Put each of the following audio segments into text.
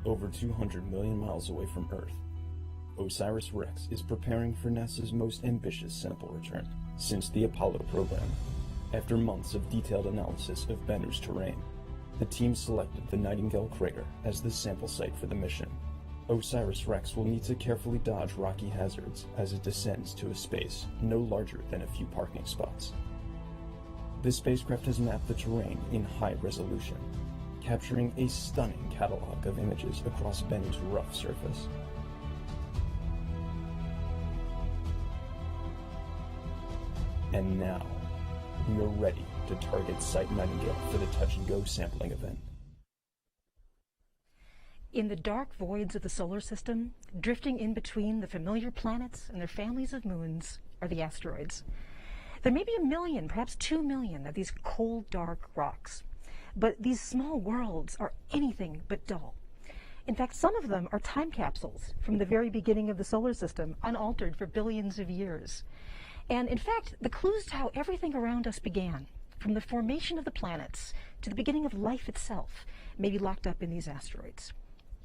Over 200 million miles away from Earth, OSIRIS-REx is preparing for NASA's most ambitious sample return since the Apollo program. After months of detailed analysis of Bennu's terrain, the team selected the Nightingale crater as the sample site for the mission. OSIRIS-REx will need to carefully dodge rocky hazards as it descends to a space no larger than a few parking spots. The spacecraft has mapped the terrain in high resolution, capturing a stunning catalog of images across Bennu's rough surface. And now, we are ready to target Site Nightingale for the touch-and-go sampling event. In the dark voids of the solar system, drifting in between the familiar planets and their families of moons, are the asteroids. There may be 1 million, perhaps 2 million of these cold, dark rocks. But these small worlds are anything but dull. In fact, some of them are time capsules from the very beginning of the solar system, unaltered for billions of years. And in fact, the clues to how everything around us began, from the formation of the planets to the beginning of life itself, may be locked up in these asteroids.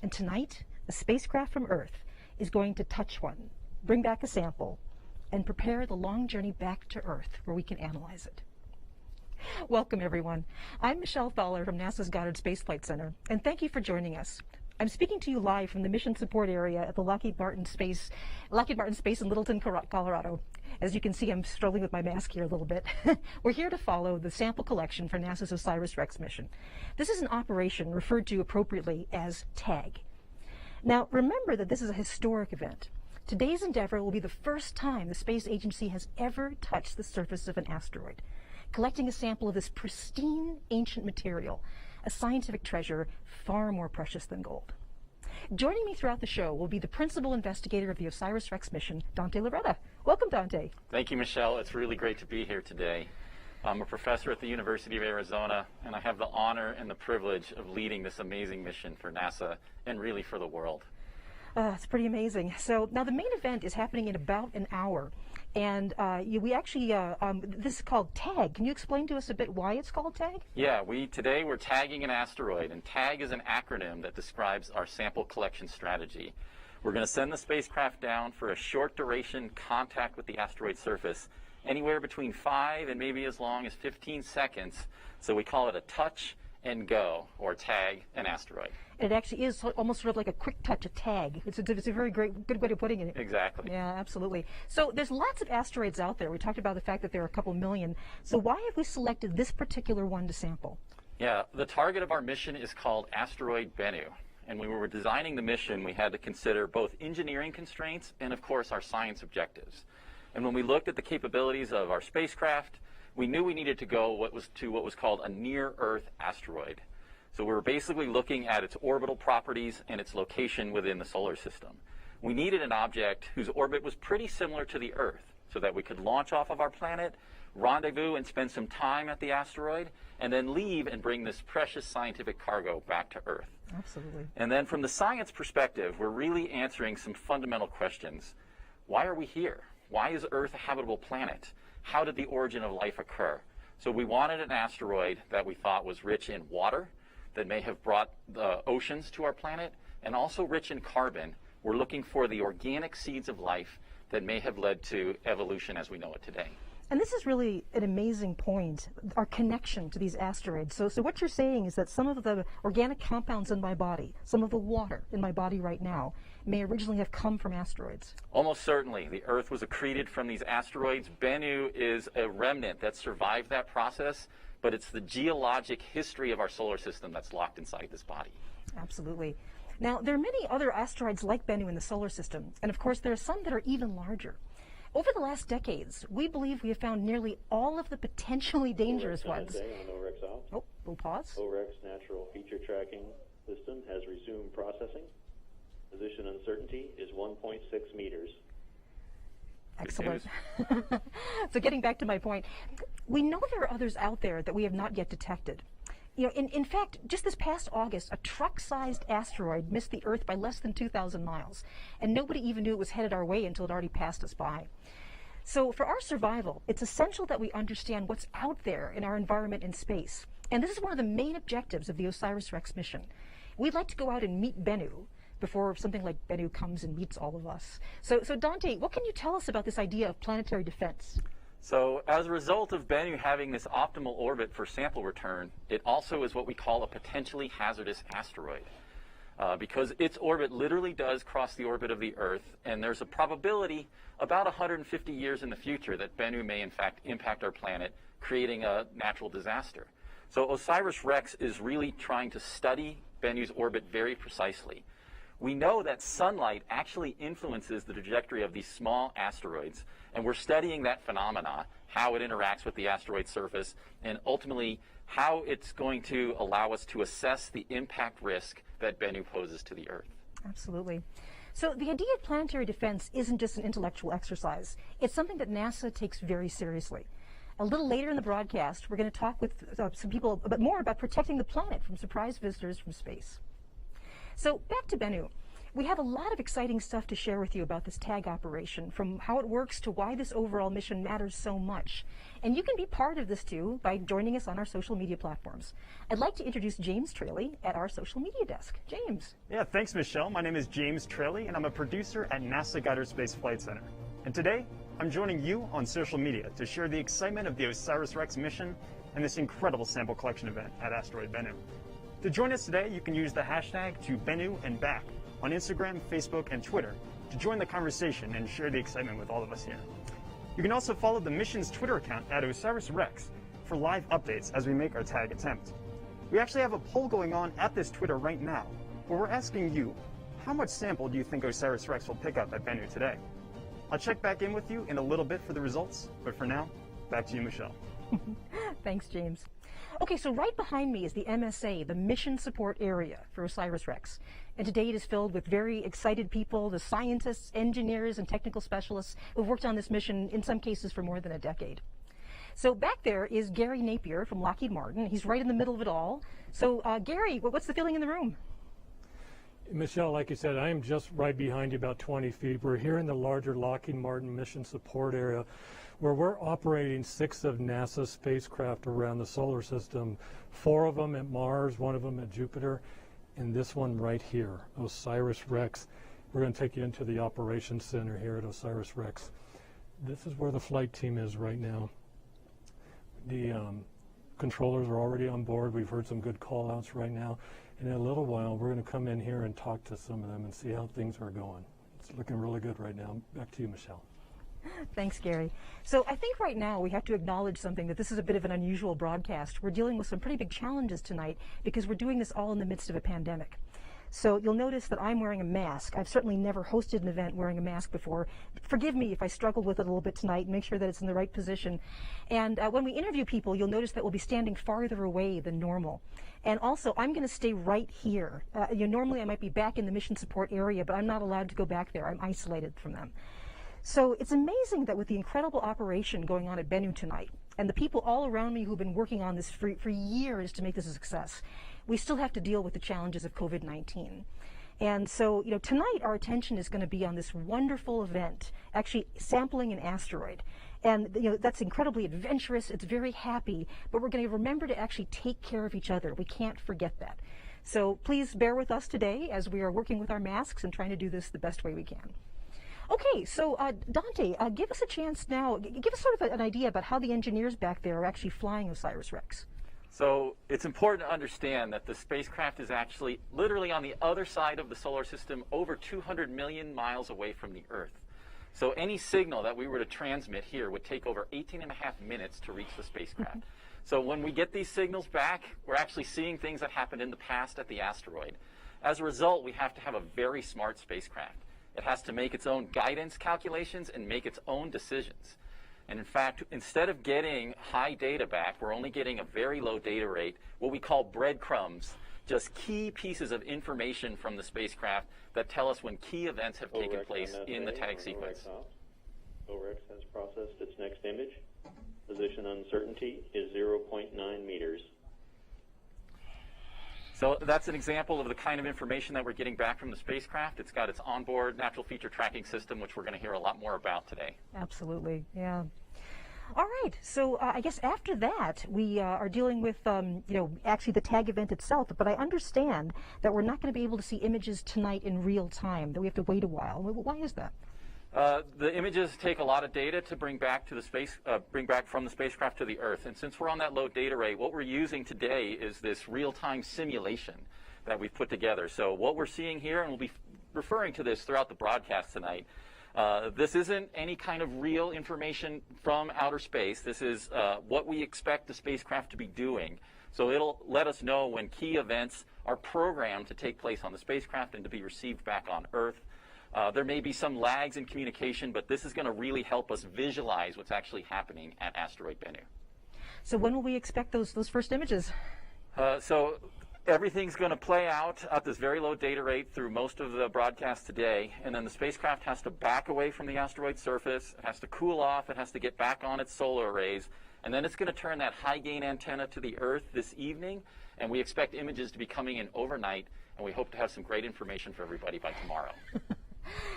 And tonight, a spacecraft from Earth is going to touch one, bring back a sample, and prepare the long journey back to Earth where we can analyze it. Welcome, everyone. I'm Michelle Thaler from NASA's Goddard Space Flight Center, and thank you for joining us. I'm speaking to you live from the Mission Support Area at the Lockheed Martin Space in Littleton, Colorado. As you can see, I'm struggling with my mask here a little bit. We're here to follow the sample collection for NASA's OSIRIS-REx mission. This is an operation referred to appropriately as TAG. Now, remember that this is a historic event. Today's endeavor will be the first time the space agency has ever touched the surface of an asteroid, collecting a sample of this pristine ancient material, a scientific treasure far more precious than gold. Joining me throughout the show will be the principal investigator of the OSIRIS-REx mission, Dante Loretta. Welcome, Dante. Thank you, Michelle. It's really great to be here today. I'm a professor at the University of Arizona, and I have the honor and the privilege of leading this amazing mission for NASA and really for the world. It's pretty amazing. So now the main event is happening in about an hour. And this is called TAG. Can you explain to us a bit why it's called TAG? Yeah, today we're tagging an asteroid, and TAG is an acronym that describes our sample collection strategy. We're going to send the spacecraft down for a short duration contact with the asteroid surface, anywhere between 5 and maybe as long as 15 seconds. So we call it a touch and go, or tag an asteroid. And it actually is almost sort of like a quick touch, a tag. It's a very good way of putting it. Exactly. Yeah, absolutely. So there's lots of asteroids out there. We talked about the fact that there are a couple million. So why have we selected this particular one to sample? Yeah, the target of our mission is called Asteroid Bennu. And when we were designing the mission, we had to consider both engineering constraints and, of course, our science objectives. And when we looked at the capabilities of our spacecraft, we knew we needed to go what was called a near-Earth asteroid. So we were basically looking at its orbital properties and its location within the solar system. We needed an object whose orbit was pretty similar to the Earth so that we could launch off of our planet, rendezvous and spend some time at the asteroid, and then leave and bring this precious scientific cargo back to Earth. Absolutely. And then from the science perspective, we're really answering some fundamental questions. Why are we here? Why is Earth a habitable planet? How did the origin of life occur? So we wanted an asteroid that we thought was rich in water, that may have brought the oceans to our planet, and also rich in carbon. We're looking for the organic seeds of life that may have led to evolution as we know it today. And this is really an amazing point, our connection to these asteroids. So what you're saying is that some of the organic compounds in my body, some of the water in my body right now, may originally have come from asteroids. Almost certainly. The Earth was accreted from these asteroids. Bennu is a remnant that survived that process, but it's the geologic history of our solar system that's locked inside this body. Absolutely. Now, there are many other asteroids like Bennu in the solar system, and of course there are some that are even larger. Over the last decades, we believe we have found nearly all of the potentially dangerous ones. Oh, we'll pause. OSIRIS natural feature tracking system has resumed processing. Position uncertainty is 1.6 meters. Excellent. So getting back to my point, we know there are others out there that we have not yet detected. You know, in fact, just this past August, a truck-sized asteroid missed the Earth by less than 2,000 miles, and nobody even knew it was headed our way until it already passed us by. So for our survival, it's essential that we understand what's out there in our environment in space. And this is one of the main objectives of the OSIRIS-REx mission. We'd like to go out and meet Bennu before something like Bennu comes and meets all of us. So Dante, what can you tell us about this idea of planetary defense? So as a result of Bennu having this optimal orbit for sample return, it also is what we call a potentially hazardous asteroid. Because its orbit literally does cross the orbit of the Earth, and there's a probability about 150 years in the future that Bennu may in fact impact our planet, creating a natural disaster. So OSIRIS-REx is really trying to study Bennu's orbit very precisely. We know that sunlight actually influences the trajectory of these small asteroids, and we're studying that phenomena, how it interacts with the asteroid surface, and ultimately how it's going to allow us to assess the impact risk that Bennu poses to the Earth. Absolutely. So the idea of planetary defense isn't just an intellectual exercise. It's something that NASA takes very seriously. A little later in the broadcast, we're going to talk with some people more about protecting the planet from surprise visitors from space. So back to Bennu. We have a lot of exciting stuff to share with you about this tag operation, from how it works to why this overall mission matters so much. And you can be part of this too by joining us on our social media platforms. I'd like to introduce James Traley at our social media desk. James. Yeah, thanks, Michelle. My name is James Traley, and I'm a producer at NASA Goddard Space Flight Center. And today, I'm joining you on social media to share the excitement of the OSIRIS-REx mission and this incredible sample collection event at Asteroid Bennu. To join us today, you can use the hashtag #ToBennu&Back on Instagram, Facebook, and Twitter to join the conversation and share the excitement with all of us here. You can also follow the mission's Twitter account at OSIRIS-REx for live updates as we make our tag attempt. We actually have a poll going on at this Twitter right now, where we're asking you, how much sample do you think OSIRIS-REx will pick up at Bennu today? I'll check back in with you in a little bit for the results, but for now, back to you, Michelle. Thanks, James. Okay, so right behind me is the MSA, the Mission Support Area for OSIRIS-REx. And today it is filled with very excited people, the scientists, engineers, and technical specialists who've worked on this mission, in some cases, for more than a decade. So back there is Gary Napier from Lockheed Martin. He's right in the middle of it all. So Gary, what's the feeling in the room? Michelle, like you said, I am just right behind you, about 20 feet. We're here in the larger Lockheed Martin Mission Support Area, where we're operating 6 of NASA's spacecraft around the solar system, 4 of them at Mars, 1 of them at Jupiter, and this one right here, OSIRIS-REx. We're going to take you into the operations center here at OSIRIS-REx. This is where the flight team is right now. The controllers are already on board. We've heard some good call-outs right now. And in a little while, we're going to come in here and talk to some of them and see how things are going. It's looking really good right now. Back to you, Michelle. Thanks, Gary. So I think right now we have to acknowledge something, that this is a bit of an unusual broadcast. We're dealing with some pretty big challenges tonight because we're doing this all in the midst of a pandemic. So you'll notice that I'm wearing a mask. I've certainly never hosted an event wearing a mask before. Forgive me if I struggle with it a little bit tonight, and make sure that it's in the right position. And when we interview people, you'll notice that we'll be standing farther away than normal. And also, I'm going to stay right here. Normally I might be back in the mission support area, but I'm not allowed to go back there. I'm isolated from them. So it's amazing that with the incredible operation going on at Bennu tonight, and the people all around me who've been working on this for years to make this a success, we still have to deal with the challenges of COVID-19. And so, tonight our attention is going to be on this wonderful event, actually sampling an asteroid. And, that's incredibly adventurous, it's very happy, but we're going to remember to actually take care of each other. We can't forget that. So please bear with us today as we are working with our masks and trying to do this the best way we can. Okay, so Dante, give us a chance now, give us sort of an idea about how the engineers back there are actually flying OSIRIS-REx. So it's important to understand that the spacecraft is actually literally on the other side of the solar system, over 200 million miles away from the Earth. So any signal that we were to transmit here would take over 18.5 minutes to reach the spacecraft. So when we get these signals back, we're actually seeing things that happened in the past at the asteroid. As a result, we have to have a very smart spacecraft. It has to make its own guidance calculations and make its own decisions. And in fact, instead of getting high data back, we're only getting a very low data rate, what we call breadcrumbs, just key pieces of information from the spacecraft that tell us when key events have taken place in the tag sequence. OSIRIS has processed its next image. Position uncertainty is 0.9 meters. So that's an example of the kind of information that we're getting back from the spacecraft. It's got its onboard natural feature tracking system, which we're going to hear a lot more about today. Absolutely, yeah. All right, so I guess after that, we are dealing with, actually the tag event itself, but I understand that we're not going to be able to see images tonight in real time, that we have to wait a while. Why is that? The images take a lot of data to bring back to the bring back from the spacecraft to the Earth. And since we're on that low data rate, what we're using today is this real-time simulation that we've put together. So what we're seeing here, and we'll be referring to this throughout the broadcast tonight, this isn't any kind of real information from outer space. This is what we expect the spacecraft to be doing. So it'll let us know when key events are programmed to take place on the spacecraft and to be received back on Earth. There may be some lags in communication, but this is going to really help us visualize what's actually happening at Asteroid Bennu. So when will we expect those first images? So everything's going to play out at this very low data rate through most of the broadcast today, and then the spacecraft has to back away from the asteroid surface, it has to cool off, it has to get back on its solar arrays, and then it's going to turn that high-gain antenna to the Earth this evening, and we expect images to be coming in overnight, and we hope to have some great information for everybody by tomorrow.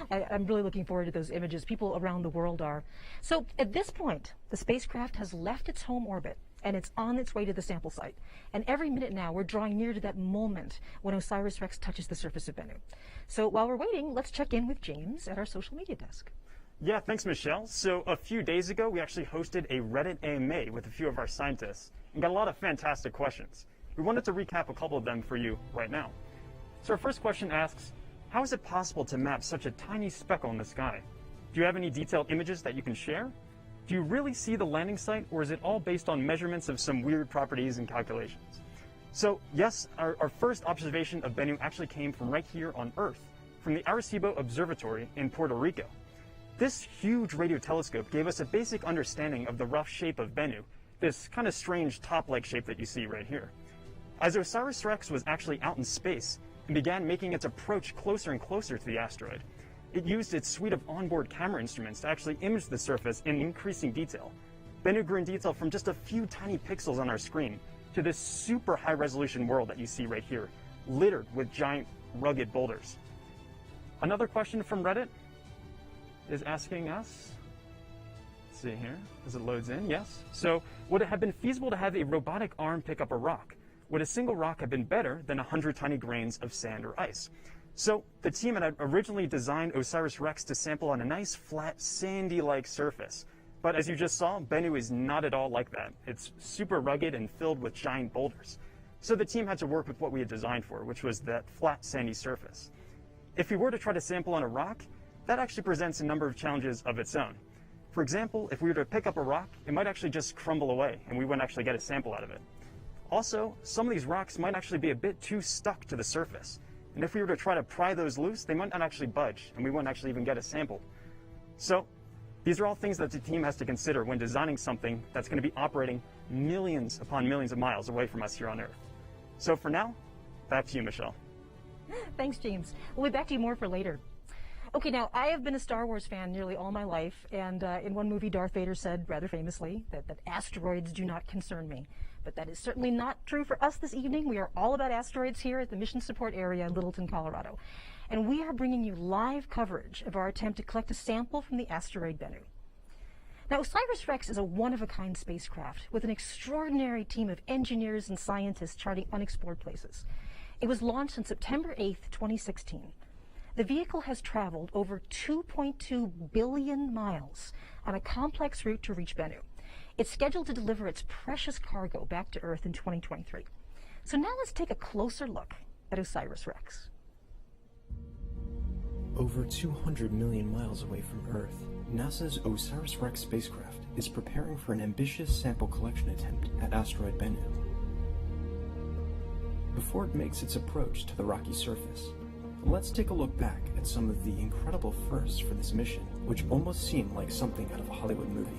I'm really looking forward to those images. People around the world are. So at this point, the spacecraft has left its home orbit and it's on its way to the sample site. And every minute now, we're drawing near to that moment when OSIRIS-REx touches the surface of Bennu. So while we're waiting, let's check in with James at our social media desk. Yeah, thanks, Michelle. So a few days ago, we actually hosted a Reddit AMA with a few of our scientists and got a lot of fantastic questions. We wanted to recap a couple of them for you right now. So our first question asks, how is it possible to map such a tiny speckle in the sky? Do you have any detailed images that you can share? Do you really see the landing site, or is it all based on measurements of some weird properties and calculations? So yes, our first observation of Bennu actually came from right here on Earth, from the Arecibo Observatory in Puerto Rico. This huge radio telescope gave us a basic understanding of the rough shape of Bennu, this kind of strange top-like shape that you see right here. As OSIRIS-REx was actually out in space, and began making its approach closer and closer to the asteroid, it used its suite of onboard camera instruments to actually image the surface in increasing detail. Bennu grew in detail from just a few tiny pixels on our screen to this super high-resolution world that you see right here, littered with giant, rugged boulders. Another question from Reddit is asking us, let's see here, as it loads in, yes. So, would it have been feasible to have a robotic arm pick up a rock? Would a single rock have been better than 100 tiny grains of sand or ice? So the team had originally designed OSIRIS-REx to sample on a nice, flat, sandy-like surface. But as you just saw, Bennu is not at all like that. It's super rugged and filled with giant boulders. So the team had to work with what we had designed for, which was that flat, sandy surface. If we were to try to sample on a rock, that actually presents a number of challenges of its own. For example, if we were to pick up a rock, it might actually just crumble away, and we wouldn't actually get a sample out of it. Also, some of these rocks might actually be a bit too stuck to the surface. And if we were to try to pry those loose, they might not actually budge, and we wouldn't actually even get a sample. So, these are all things that the team has to consider when designing something that's going to be operating millions upon millions of miles away from us here on Earth. So for now, back to you, Michelle. Thanks, James. We'll be back to you more for later. Okay, now, I have been a Star Wars fan nearly all my life, and in one movie, Darth Vader said, rather famously, that asteroids do not concern me. But that is certainly not true for us this evening. We are all about asteroids here at the Mission Support Area in Littleton, Colorado. And we are bringing you live coverage of our attempt to collect a sample from the asteroid Bennu. Now, OSIRIS-REx is a one-of-a-kind spacecraft with an extraordinary team of engineers and scientists charting unexplored places. It was launched on September 8th, 2016. The vehicle has traveled over 2.2 billion miles on a complex route to reach Bennu. It's scheduled to deliver its precious cargo back to Earth in 2023. So now let's take a closer look at OSIRIS-REx. Over 200 million miles away from Earth, NASA's OSIRIS-REx spacecraft is preparing for an ambitious sample collection attempt at Asteroid Bennu. Before it makes its approach to the rocky surface, let's take a look back at some of the incredible firsts for this mission, which almost seem like something out of a Hollywood movie.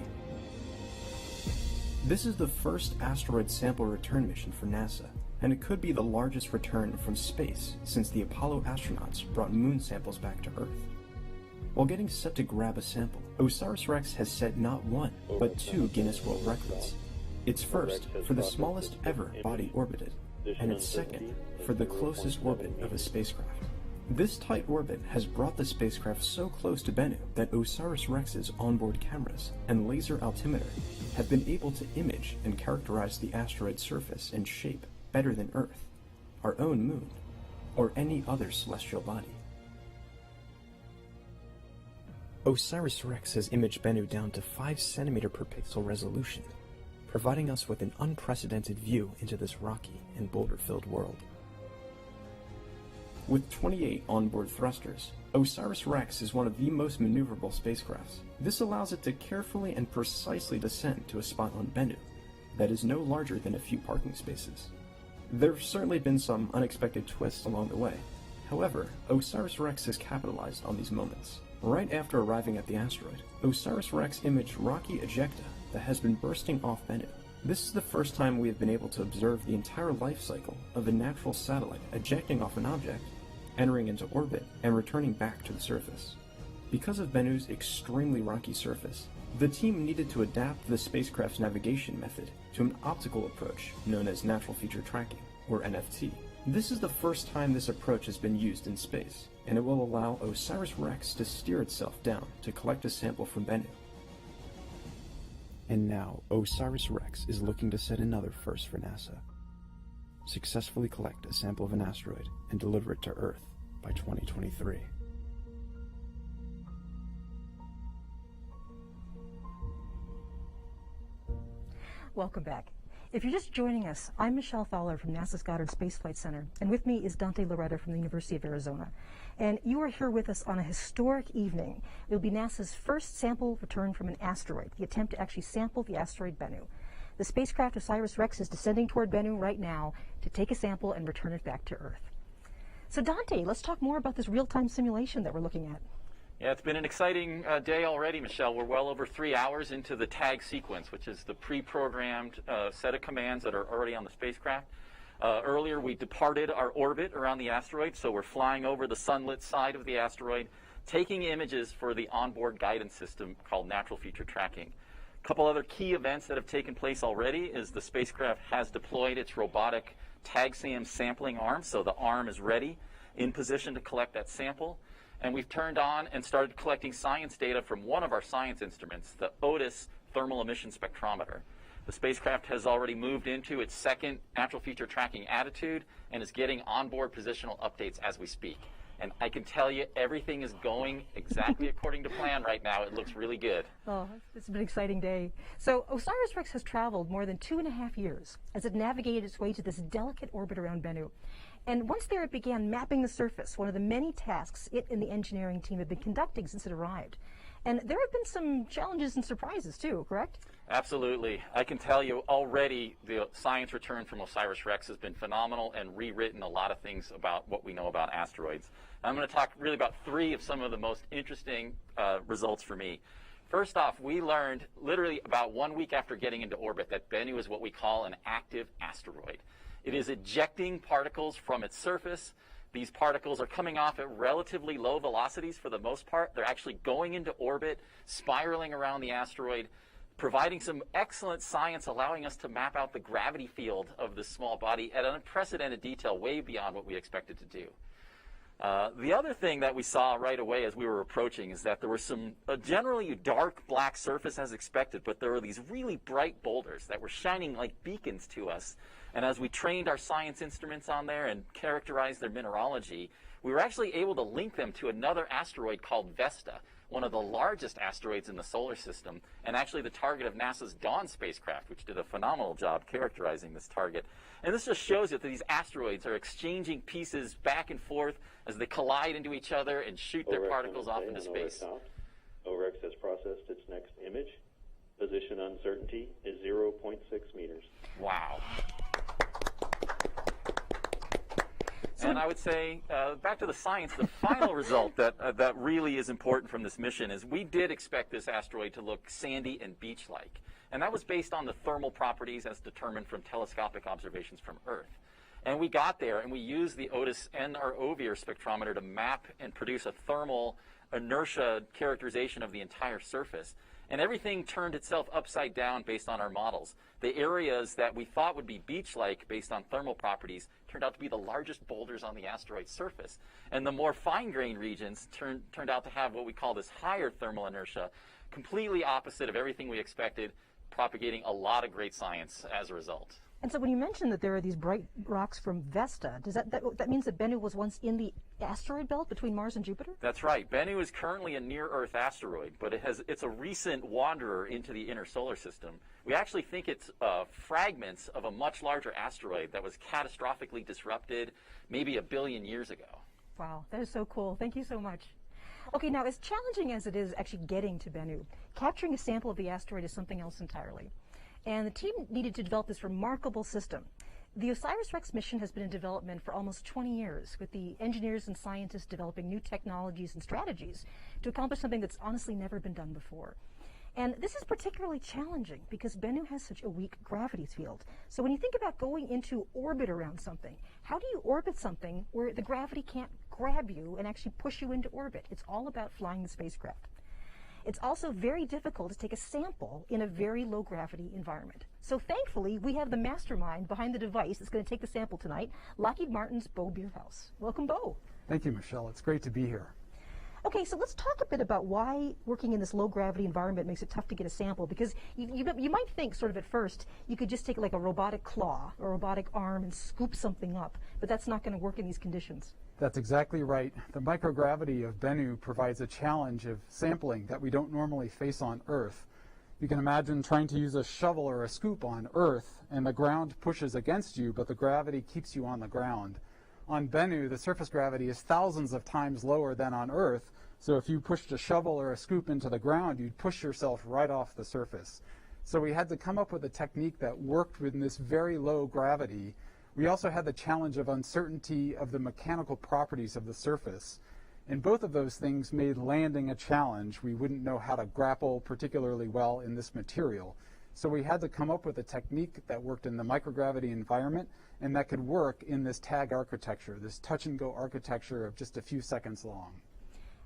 This is the first asteroid sample return mission for NASA, and it could be the largest return from space since the Apollo astronauts brought moon samples back to Earth. While getting set to grab a sample, OSIRIS-REx has set not one, but two Guinness World Records. Its first for the smallest ever body orbited, and its second for the closest orbit of a spacecraft. This tight orbit has brought the spacecraft so close to Bennu that OSIRIS-REx's onboard cameras and laser altimeter have been able to image and characterize the asteroid's surface and shape better than Earth, our own moon, or any other celestial body. OSIRIS-REx has imaged Bennu down to 5 cm per pixel resolution, providing us with an unprecedented view into this rocky and boulder-filled world. With 28 onboard thrusters, OSIRIS-REx is one of the most maneuverable spacecrafts. This allows it to carefully and precisely descend to a spot on Bennu that is no larger than a few parking spaces. There have certainly been some unexpected twists along the way. However, OSIRIS-REx has capitalized on these moments. Right after arriving at the asteroid, OSIRIS-REx imaged rocky ejecta that has been bursting off Bennu. This is the first time we have been able to observe the entire life cycle of a natural satellite ejecting off an object, entering into orbit, and returning back to the surface. Because of Bennu's extremely rocky surface, the team needed to adapt the spacecraft's navigation method to an optical approach known as natural feature tracking, or NFT. This is the first time this approach has been used in space, and it will allow OSIRIS-REx to steer itself down to collect a sample from Bennu. And now, OSIRIS-REx is looking to set another first for NASA. Successfully collect a sample of an asteroid and deliver it to Earth by 2023. Welcome back. If you're just joining us, I'm Michelle Fowler from NASA's Goddard Space Flight Center, and with me is Dante Loretta from the University of Arizona. And you are here with us on a historic evening. It will be NASA's first sample return from an asteroid, the attempt to actually sample the asteroid Bennu. The spacecraft OSIRIS-REx is descending toward Bennu right now to take a sample and return it back to Earth. So Dante, let's talk more about this real-time simulation that we're looking at. Yeah, it's been an exciting day already, Michelle. We're well over 3 hours into the tag sequence, which is the pre-programmed set of commands that are already on the spacecraft. Earlier, we departed our orbit around the asteroid, so we're flying over the sunlit side of the asteroid, taking images for the onboard guidance system called natural feature tracking. A couple other key events that have taken place already is the spacecraft has deployed its robotic TAG-SAM sampling arm, so the arm is ready, in position to collect that sample. And we've turned on and started collecting science data from one of our science instruments, the OTIS thermal emission spectrometer. The spacecraft has already moved into its second natural feature tracking attitude and is getting onboard positional updates as we speak. And I can tell you, everything is going exactly according to plan right now. It looks really good. Oh, it's been an exciting day. So OSIRIS-REx has traveled more than 2.5 years as it navigated its way to this delicate orbit around Bennu. And once there, it began mapping the surface, one of the many tasks it and the engineering team have been conducting since it arrived. And there have been some challenges and surprises too, correct? Absolutely. I can tell you already the science return from OSIRIS-REx has been phenomenal and rewritten a lot of things about what we know about asteroids. I'm going to talk really about 3 of some of the most interesting results for me. First off, we learned literally about 1 week after getting into orbit that Bennu is what we call an active asteroid. It is ejecting particles from its surface. These particles are coming off at relatively low velocities for the most part. They're actually going into orbit, spiraling around the asteroid, providing some excellent science, allowing us to map out the gravity field of this small body at an unprecedented detail, way beyond what we expected to do. The other thing that we saw right away as we were approaching is that there was some generally dark black surface as expected, but there were these really bright boulders that were shining like beacons to us. And as we trained our science instruments on there and characterized their mineralogy, we were actually able to link them to another asteroid called Vesta, one of the largest asteroids in the solar system, and actually the target of NASA's Dawn spacecraft, which did a phenomenal job characterizing this target. And this just shows you that these asteroids are exchanging pieces back and forth as they collide into each other and shoot their particles off into space. OREX has processed its next image. Position uncertainty is 0.6 meters. Wow. And I would say, back to the science, the final result that really is important from this mission is we did expect this asteroid to look sandy and beach-like. And that was based on the thermal properties as determined from telescopic observations from Earth. And we got there, and we used the OTIS and our OVIR spectrometer to map and produce a thermal inertia characterization of the entire surface. And everything turned itself upside down based on our models. The areas that we thought would be beach-like based on thermal properties turned out to be the largest boulders on the asteroid's surface. And the more fine-grained regions turned out to have what we call this higher thermal inertia, completely opposite of everything we expected, propagating a lot of great science as a result. And so when you mentioned that there are these bright rocks from Vesta, does that means that Bennu was once in the asteroid belt between Mars and Jupiter? That's right. Bennu is currently a near-Earth asteroid, but it's a recent wanderer into the inner solar system. We actually think it's fragments of a much larger asteroid that was catastrophically disrupted maybe 1 billion years ago. Wow, that is so cool. Thank you so much. Okay, now as challenging as it is actually getting to Bennu, capturing a sample of the asteroid is something else entirely. And the team needed to develop this remarkable system. The OSIRIS-REx mission has been in development for almost 20 years, with the engineers and scientists developing new technologies and strategies to accomplish something that's honestly never been done before. And this is particularly challenging because Bennu has such a weak gravity field. So when you think about going into orbit around something, how do you orbit something where the gravity can't grab you and actually push you into orbit? It's all about flying the spacecraft. It's also very difficult to take a sample in a very low gravity environment. So thankfully, we have the mastermind behind the device that's going to take the sample tonight, Lockheed Martin's Bo Bierhaus. Welcome, Bo. Thank you, Michelle. It's great to be here. Okay, so let's talk a bit about why working in this low gravity environment makes it tough to get a sample, because you might think sort of at first you could just take like a robotic claw or a robotic arm and scoop something up, but that's not going to work in these conditions. That's exactly right. The microgravity of Bennu provides a challenge of sampling that we don't normally face on Earth. You can imagine trying to use a shovel or a scoop on Earth, and the ground pushes against you, but the gravity keeps you on the ground. On Bennu, the surface gravity is thousands of times lower than on Earth, so if you pushed a shovel or a scoop into the ground, you'd push yourself right off the surface. So we had to come up with a technique that worked with this very low gravity. We also had the challenge of uncertainty of the mechanical properties of the surface. And both of those things made landing a challenge. We wouldn't know how to grapple particularly well in this material. So we had to come up with a technique that worked in the microgravity environment and that could work in this tag architecture, this touch-and-go architecture of just a few seconds long.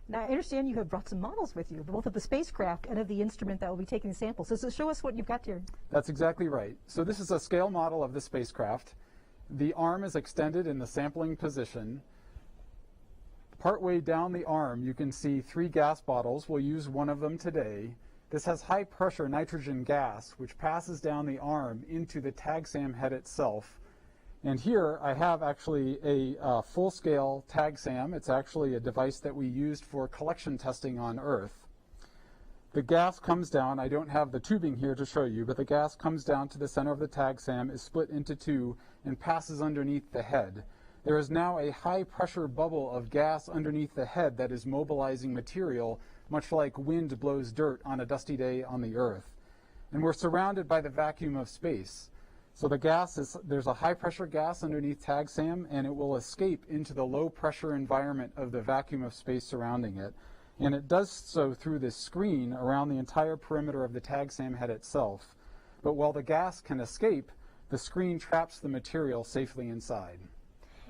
Now, I understand you have brought some models with you, both of the spacecraft and of the instrument that will be taking the sample. So show us what you've got here. That's exactly right. So this is a scale model of the spacecraft. The arm is extended in the sampling position. Partway down the arm, you can see 3 gas bottles. We'll use one of them today. This has high pressure nitrogen gas, which passes down the arm into the TAGSAM head itself. And here I have actually a full-scale TAGSAM. It's actually a device that we used for collection testing on Earth. The gas comes down. I don't have the tubing here to show you, but the gas comes down to the center of the TAGSAM, is split into 2, and passes underneath the head. There is now a high-pressure bubble of gas underneath the head that is mobilizing material, much like wind blows dirt on a dusty day on the Earth. And we're surrounded by the vacuum of space. So the gas there's a high-pressure gas underneath TAGSAM, and it will escape into the low-pressure environment of the vacuum of space surrounding it. And it does so through this screen around the entire perimeter of the TAGSAM head itself. But while the gas can escape, the screen traps the material safely inside.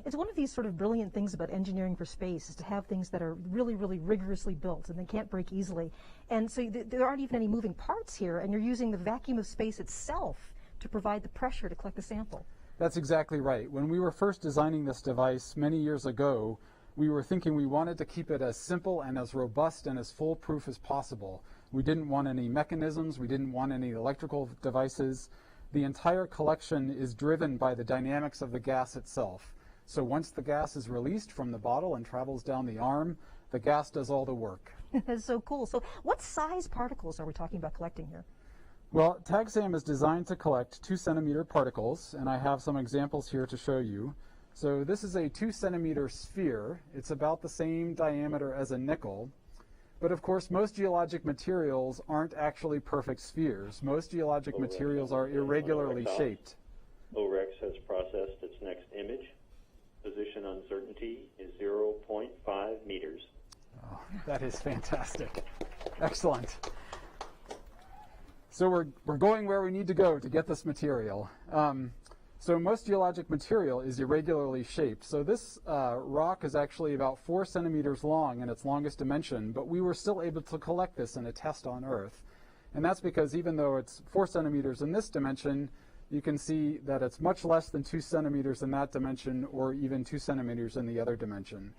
It's one of these sort of brilliant things about engineering for space is to have things that are really, really rigorously built and they can't break easily. And so there aren't even any moving parts here, and you're using the vacuum of space itself to provide the pressure to collect the sample. That's exactly right. When we were first designing this device many years ago, we were thinking we wanted to keep it as simple and as robust and as foolproof as possible. We didn't want any mechanisms, we didn't want any electrical devices. The entire collection is driven by the dynamics of the gas itself. So once the gas is released from the bottle and travels down the arm, the gas does all the work. That's so cool. So what size particles are we talking about collecting here? Well, TAGSAM is designed to collect 2-centimeter particles, and I have some examples here to show you. So this is a 2-centimeter sphere. It's about the same diameter as a nickel. But of course, most geologic materials aren't actually perfect spheres. Most geologic materials are irregularly shaped. OSIRIS has processed its next image. Position uncertainty is 0.5 meters. Oh, that is fantastic. Excellent. So we're going where we need to go to get this material. So most geologic material is irregularly shaped. So this rock is actually about 4 centimeters long in its longest dimension, but we were still able to collect this in a test on Earth. And that's because even though it's 4 centimeters in this dimension, you can see that it's much less than 2 centimeters in that dimension, or even 2 centimeters in the other dimension.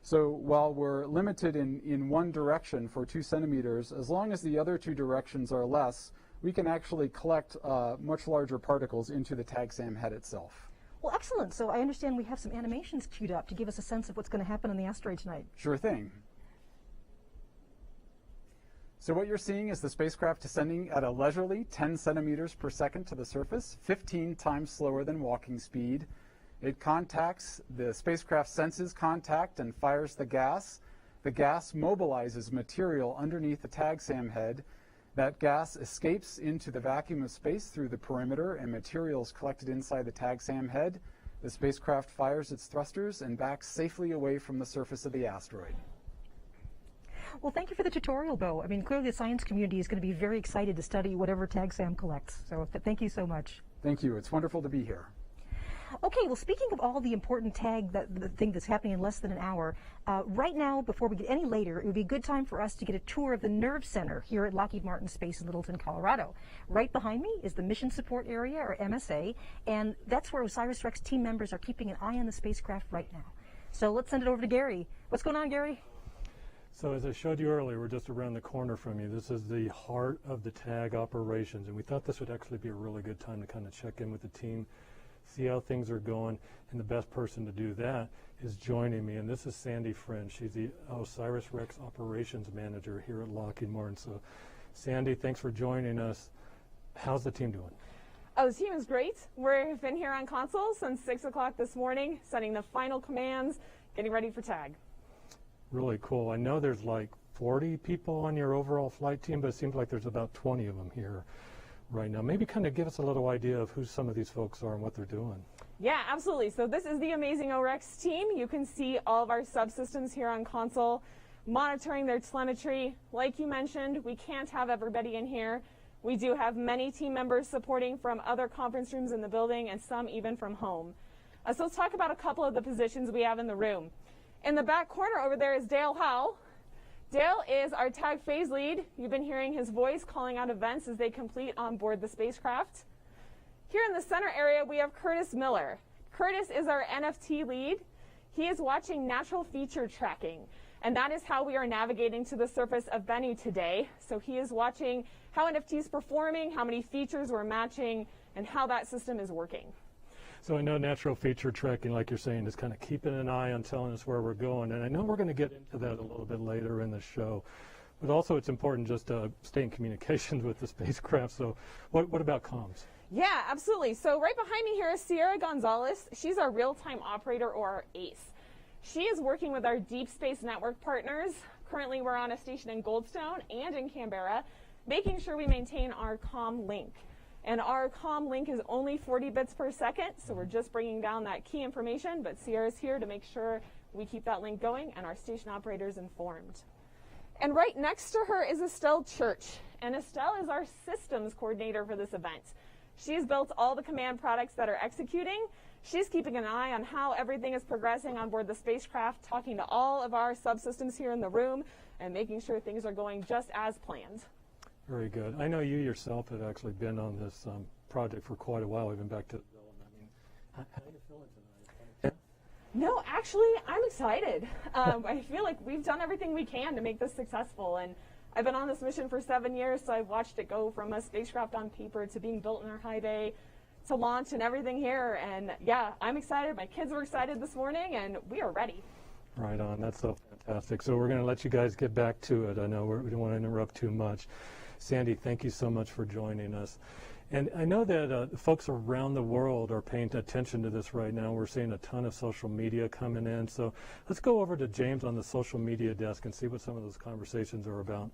So while we're limited in one direction for 2 centimeters, as long as the other 2 directions are less, we can actually collect much larger particles into the tag SAM head itself. Well, excellent. So I understand we have some animations queued up to give us a sense of what's going to happen on the asteroid tonight. Sure thing. So what you're seeing is the spacecraft descending at a leisurely 10 centimeters per second to the surface, 15 times slower than walking speed. It contacts, the spacecraft senses contact and fires the gas. The gas mobilizes material underneath the tag SAM head. That gas escapes into the vacuum of space through the perimeter, and materials collected inside the tag SAM head. The spacecraft fires its thrusters and backs safely away from the surface of the asteroid. Well, thank you for the tutorial, Bo. I mean, clearly the science community is going to be very excited to study whatever tag SAM collects. So thank you so much. Thank you. It's wonderful to be here. Okay, well, speaking of all the important the thing that's happening in less than an hour, right now, before we get any later, it would be a good time for us to get a tour of the Nerve Center here at Lockheed Martin Space in Littleton, Colorado. Right behind me is the Mission Support Area, or MSA, and that's where OSIRIS-REx team members are keeping an eye on the spacecraft right now. So let's send it over to Gary. What's going on, Gary? So as I showed you earlier, we're just around the corner from you. This is the heart of the tag operations, and we thought this would actually be a really good time to kind of check in with the team, see how things are going, and the best person to do that is joining me, and this is Sandy Friend. She's the OSIRIS-REx Operations Manager here at Lockheed Martin. So Sandy, thanks for joining us. How's the team doing? Oh, the team is great. We've been here on console since 6 o'clock this morning, sending the final commands, getting ready for tag. Really cool. I know there's like 40 people on your overall flight team, but it seems like there's about 20 of them here right now. Maybe kind of give us a little idea of who some of these folks are and what they're doing. Yeah, absolutely. So this is the amazing OREX team. You can see all of our subsystems here on console, monitoring their telemetry. Like you mentioned, we can't have everybody in here. We do have many team members supporting from other conference rooms in the building, and some even from home. So let's talk about a couple of the positions we have in the room. In the back corner over there is Dale Howe. Dale is our tag phase lead. You've been hearing his voice calling out events as they complete on board the spacecraft. Here in the center area, we have Curtis Miller. Curtis is our NFT lead. He is watching natural feature tracking, and that is how we are navigating to the surface of Bennu today. So he is watching how NFT is performing, how many features we're matching, and how that system is working. So I know natural feature tracking, like you're saying, is kind of keeping an eye on telling us where we're going. And I know we're going to get into that a little bit later in the show. But also it's important just to stay in communications with the spacecraft. So what about comms? Yeah, absolutely. So right behind me here is Sierra Gonzalez. She's our real-time operator, or our ACE. She is working with our Deep Space Network partners. Currently we're on a station in Goldstone and in Canberra, making sure we maintain our comm link. And our comm link is only 40 bits per second, so we're just bringing down that key information, but Sierra's here to make sure we keep that link going and our station operators informed. And right next to her is Estelle Church, and Estelle is our systems coordinator for this event. She's built all the command products that are executing. She's keeping an eye on how everything is progressing on board the spacecraft, talking to all of our subsystems here in the room, and making sure things are going just as planned. Very good. I know you yourself have actually been on this project for quite a while, even back to development. I mean, how are you feeling tonight? No, actually, I'm excited. I feel like we've done everything we can to make this successful, and I've been on this mission for 7 years, so I've watched it go from a spacecraft on paper to being built in our high bay to launch and everything here. And yeah, I'm excited. My kids were excited this morning, and we are ready. Right on. That's so fantastic. So we're going to let you guys get back to it. I know we don't want to interrupt too much. Sandy, thank you so much for joining us. And I know that folks around the world are paying attention to this right now. We're seeing a ton of social media coming in. So let's go over to James on the social media desk and see what some of those conversations are about.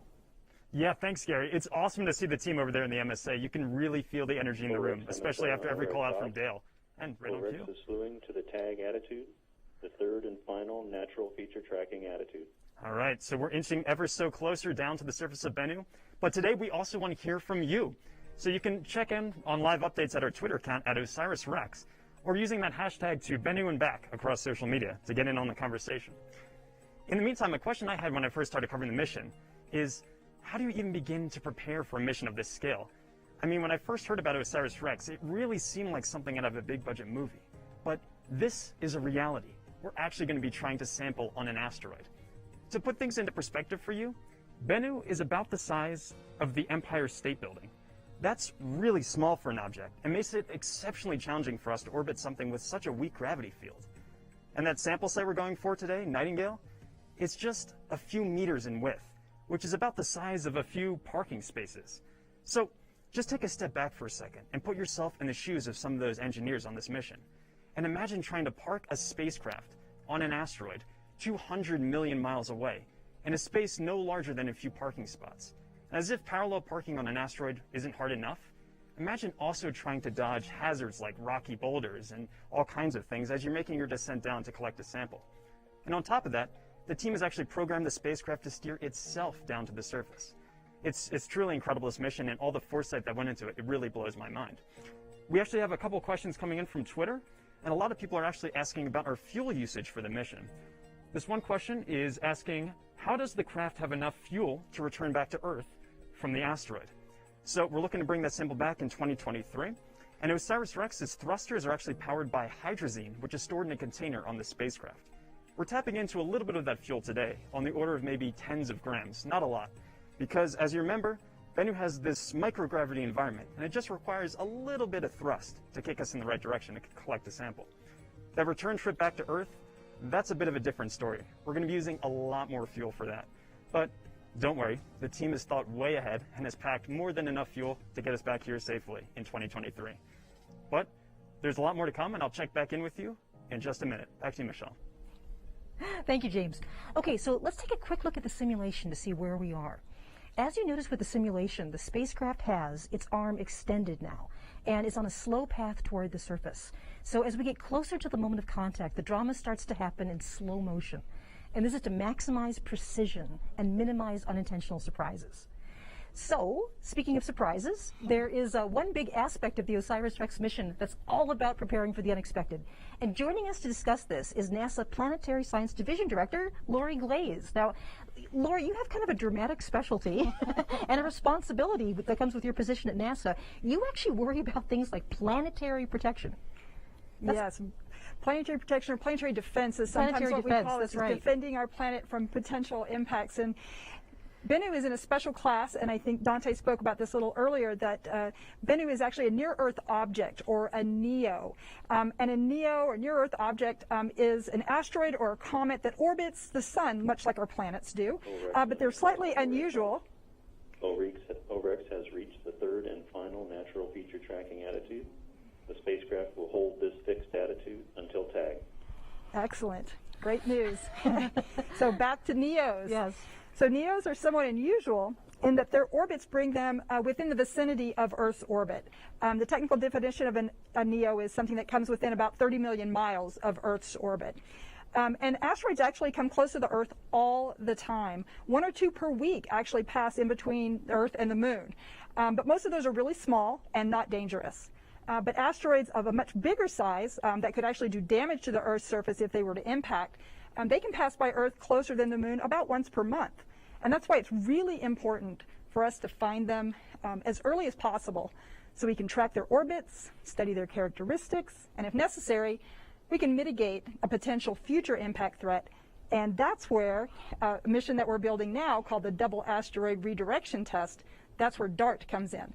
Yeah, thanks, Gary. It's awesome to see the team over there in the MSA. You can really feel the energy in the room, especially after every call out from Dale. And right on cue. OREX is slewing to the tag attitude, the third and final natural feature tracking attitude. All right, so we're inching ever so closer down to the surface of Bennu. But today we also want to hear from you. So you can check in on live updates at our Twitter account at OSIRIS-REx, or using that hashtag to Bennu and back across social media to get in on the conversation. In the meantime, a question I had when I first started covering the mission is, how do you even begin to prepare for a mission of this scale? I mean, when I first heard about OSIRIS-REx, it really seemed like something out of a big budget movie. But this is a reality. We're actually going to be trying to sample on an asteroid. To put things into perspective for you, Bennu is about the size of the Empire State Building. That's really small for an object and makes it exceptionally challenging for us to orbit something with such a weak gravity field. And that sample site we're going for today, Nightingale, it's just a few meters in width, which is about the size of a few parking spaces. So just take a step back for a second and put yourself in the shoes of some of those engineers on this mission. And imagine trying to park a spacecraft on an asteroid 200 million miles away in a space no larger than a few parking spots. As if parallel parking on an asteroid isn't hard enough, imagine also trying to dodge hazards like rocky boulders and all kinds of things as you're making your descent down to collect a sample. And on top of that, the team has actually programmed the spacecraft to steer itself down to the surface. It's truly incredible, this mission, and all the foresight that went into it. It really blows my mind. We actually have a couple questions coming in from Twitter, and a lot of people are actually asking about our fuel usage for the mission. This one question is asking, how does the craft have enough fuel to return back to Earth from the asteroid? So we're looking to bring that sample back in 2023, and OSIRIS-REx's thrusters are actually powered by hydrazine, which is stored in a container on the spacecraft. We're tapping into a little bit of that fuel today, on the order of maybe tens of grams, not a lot, because as you remember, Bennu has this microgravity environment, and it just requires a little bit of thrust to kick us in the right direction to collect a sample. That return trip back to Earth, that's a bit of a different story. We're going to be using a lot more fuel for that. But don't worry, the team has thought way ahead and has packed more than enough fuel to get us back here safely in 2023. But there's a lot more to come, and I'll check back in with you in just a minute. Back to you, Michelle. Thank you, James. Okay, so let's take a quick look at the simulation to see where we are. As you notice with the simulation, the spacecraft has its arm extended now and is on a slow path toward the surface. So as we get closer to the moment of contact, the drama starts to happen in slow motion. And this is to maximize precision and minimize unintentional surprises. So, speaking of surprises, there is one big aspect of the OSIRIS-REx mission that's all about preparing for the unexpected. And joining us to discuss this is NASA Planetary Science Division Director, Lori Glaze. Now, Lori, you have kind of a dramatic specialty and a responsibility that comes with your position at NASA. You actually worry about things like planetary protection. Yes. Planetary protection or planetary defense is sometimes what we call it. It's defending our planet from potential impacts. And Bennu is in a special class, and I think Dante spoke about this a little earlier, that Bennu is actually a near-Earth object, or a NEO. And a NEO, or near-Earth object, is an asteroid or a comet that orbits the sun, much like our planets do, but they're slightly unusual. OSIRIS has reached the third and final natural feature tracking attitude. The spacecraft will hold this fixed attitude until tag. Excellent. Great news. So back to NEOs. Yes. So NEOs are somewhat unusual in that their orbits bring them within the vicinity of Earth's orbit. The technical definition of a NEO is something that comes within about 30 million miles of Earth's orbit. And asteroids actually come close to the Earth all the time. 1 or 2 per week actually pass in between the Earth and the Moon. But most of those are really small and not dangerous. But asteroids of a much bigger size that could actually do damage to the Earth's surface if they were to impact, they can pass by Earth closer than the Moon about once per month. And that's why it's really important for us to find them as early as possible so we can track their orbits, study their characteristics, and if necessary, we can mitigate a potential future impact threat. And that's where a mission that we're building now called the Double Asteroid Redirection Test, that's where DART comes in.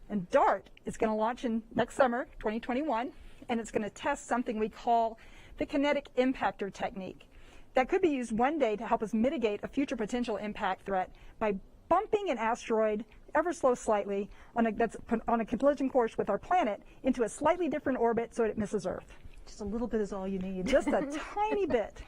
And DART is going to launch in next summer, 2021, and it's going to test something we call the kinetic impactor technique. That could be used one day to help us mitigate a future potential impact threat by bumping an asteroid ever so slightly that's on a collision course with our planet into a slightly different orbit so it misses Earth. Just a little bit is all you need. Just a tiny bit.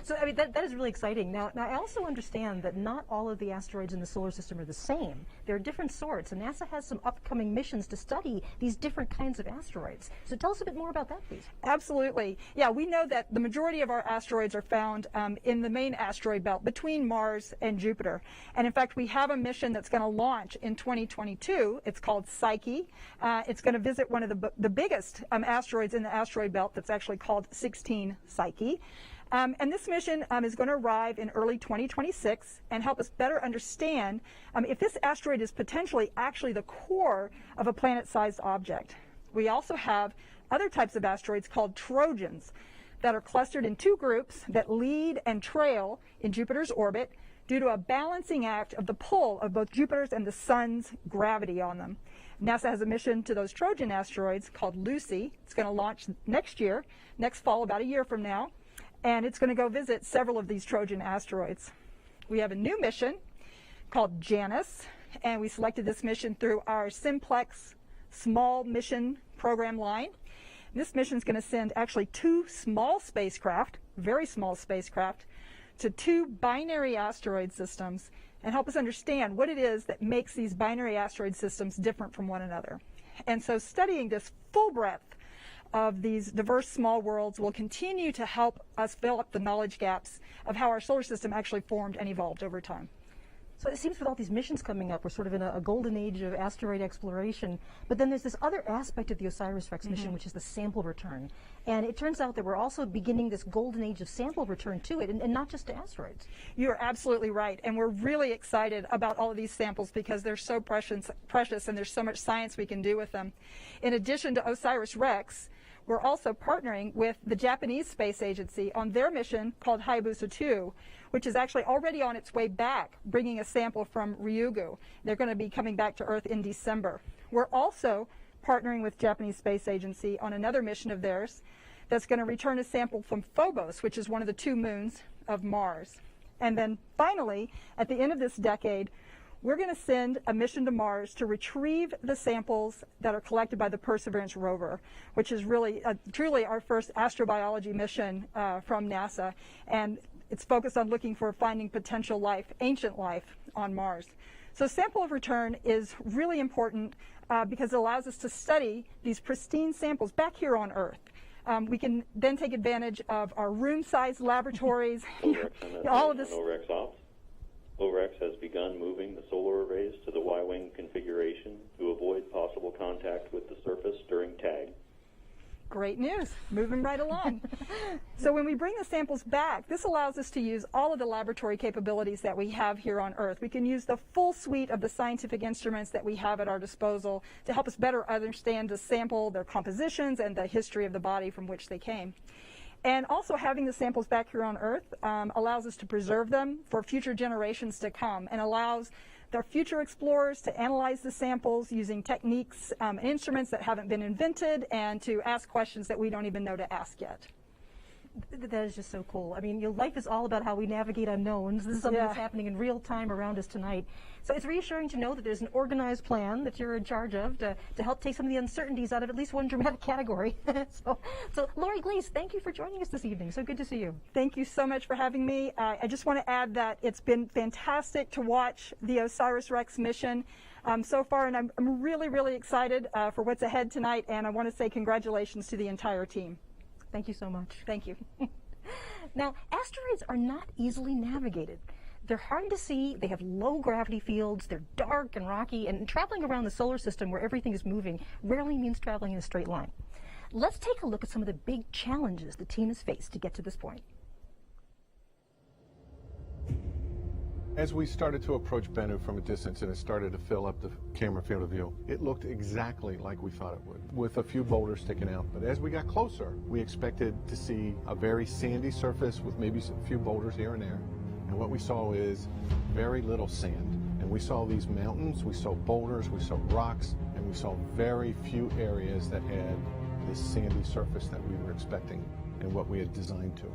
So, I mean, that is really exciting. Now, I also understand that not all of the asteroids in the solar system are the same. There are different sorts, and NASA has some upcoming missions to study these different kinds of asteroids. So tell us a bit more about that, please. Absolutely. Yeah, we know that the majority of our asteroids are found in the main asteroid belt between Mars and Jupiter. And in fact, we have a mission that's going to launch in 2022. It's called Psyche. It's going to visit one of the biggest asteroids in the asteroid belt that's actually called 16 Psyche. And this mission is going to arrive in early 2026 and help us better understand if this asteroid is potentially actually the core of a planet-sized object. We also have other types of asteroids called Trojans that are clustered in two groups that lead and trail in Jupiter's orbit due to a balancing act of the pull of both Jupiter's and the Sun's gravity on them. NASA has a mission to those Trojan asteroids called Lucy. It's going to launch next year, next fall, about a year from now, and it's going to go visit several of these Trojan asteroids. We have a new mission called Janus, and we selected this mission through our Simplex small mission program line. This mission is going to send actually two small spacecraft, very small spacecraft, to two binary asteroid systems and help us understand what it is that makes these binary asteroid systems different from one another. And so studying this full breadth of these diverse small worlds will continue to help us fill up the knowledge gaps of how our solar system actually formed and evolved over time. So it seems with all these missions coming up, we're sort of in a golden age of asteroid exploration. But then there's this other aspect of the OSIRIS-REx mission, which is the sample return. And it turns out that we're also beginning this golden age of sample return to it, and not just to asteroids. You're absolutely right. And we're really excited about all of these samples because they're so precious and there's so much science we can do with them. In addition to OSIRIS-REx, we're also partnering with the Japanese Space Agency on their mission called Hayabusa 2, which is actually already on its way back, bringing a sample from Ryugu. They're going to be coming back to Earth in December. We're also partnering with Japanese Space Agency on another mission of theirs that's going to return a sample from Phobos, which is one of the two moons of Mars. And then finally, at the end of this decade, we're going to send a mission to Mars to retrieve the samples that are collected by the Perseverance rover, which is really truly our first astrobiology mission from NASA. And it's focused on looking for finding potential life, ancient life on Mars. So sample of return is really important because it allows us to study these pristine samples back here on Earth. We can then take advantage of our room-sized laboratories. All of this. OSIRIS off. OSIRIS has begun moving the solar arrays to the Y-wing configuration to avoid possible contact with the surface during tag. Great news, moving right along. So when we bring the samples back, this allows us to use all of the laboratory capabilities that we have here on Earth. We can use the full suite of the scientific instruments that we have at our disposal to help us better understand the sample, their compositions, and the history of the body from which they came. And also having the samples back here on Earth allows us to preserve them for future generations to come and allows their future explorers to analyze the samples using techniques and instruments that haven't been invented and to ask questions that we don't even know to ask yet. That is just so cool. I mean, life is all about how we navigate unknowns. This is something that's happening in real time around us tonight. So it's reassuring to know that there's an organized plan that you're in charge of to help take some of the uncertainties out of at least one dramatic category. So Lori Glees, thank you for joining us this evening. So good to see you. Thank you so much for having me. I just want to add that it's been fantastic to watch the OSIRIS-REx mission so far, and I'm really, really excited for what's ahead tonight, and I want to say congratulations to the entire team. Thank you so much. Thank you. Now, asteroids are not easily navigated. They're hard to see, they have low gravity fields, they're dark and rocky, and traveling around the solar system where everything is moving rarely means traveling in a straight line. Let's take a look at some of the big challenges the team has faced to get to this point. As we started to approach Bennu from a distance and it started to fill up the camera field of view, it looked exactly like we thought it would, with a few boulders sticking out. But as we got closer, we expected to see a very sandy surface with maybe a few boulders here and there. And what we saw is very little sand. And we saw these mountains, we saw boulders, we saw rocks, and we saw very few areas that had this sandy surface that we were expecting and what we had designed to.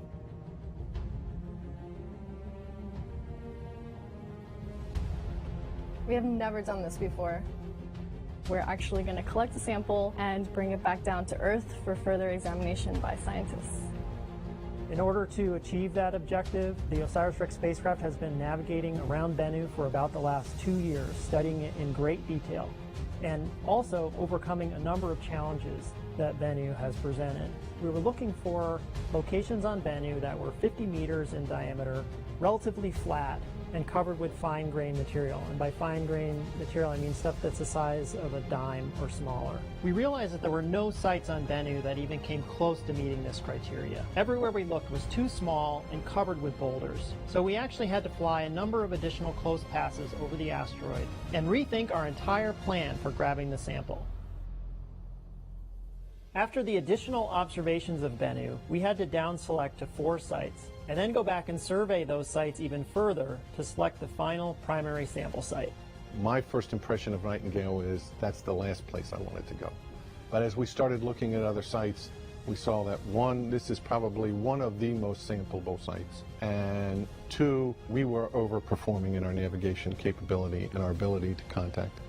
We have never done this before. We're actually going to collect a sample and bring it back down to Earth for further examination by scientists. In order to achieve that objective, the OSIRIS-REx spacecraft has been navigating around Bennu for about the last 2 years, studying it in great detail, and also overcoming a number of challenges that Bennu has presented. We were looking for locations on Bennu that were 50 meters in diameter, relatively flat, and covered with fine-grained material. And by fine-grained material, I mean stuff that's the size of a dime or smaller. We realized that there were no sites on Bennu that even came close to meeting this criteria. Everywhere we looked was too small and covered with boulders. So we actually had to fly a number of additional close passes over the asteroid and rethink our entire plan for grabbing the sample. After the additional observations of Bennu, we had to down select to 4 sites and then go back and survey those sites even further to select the final primary sample site. My first impression of Nightingale is that's the last place I wanted to go. But as we started looking at other sites, we saw that 1, this is probably one of the most sampleable sites, and 2, we were overperforming in our navigation capability and our ability to contact.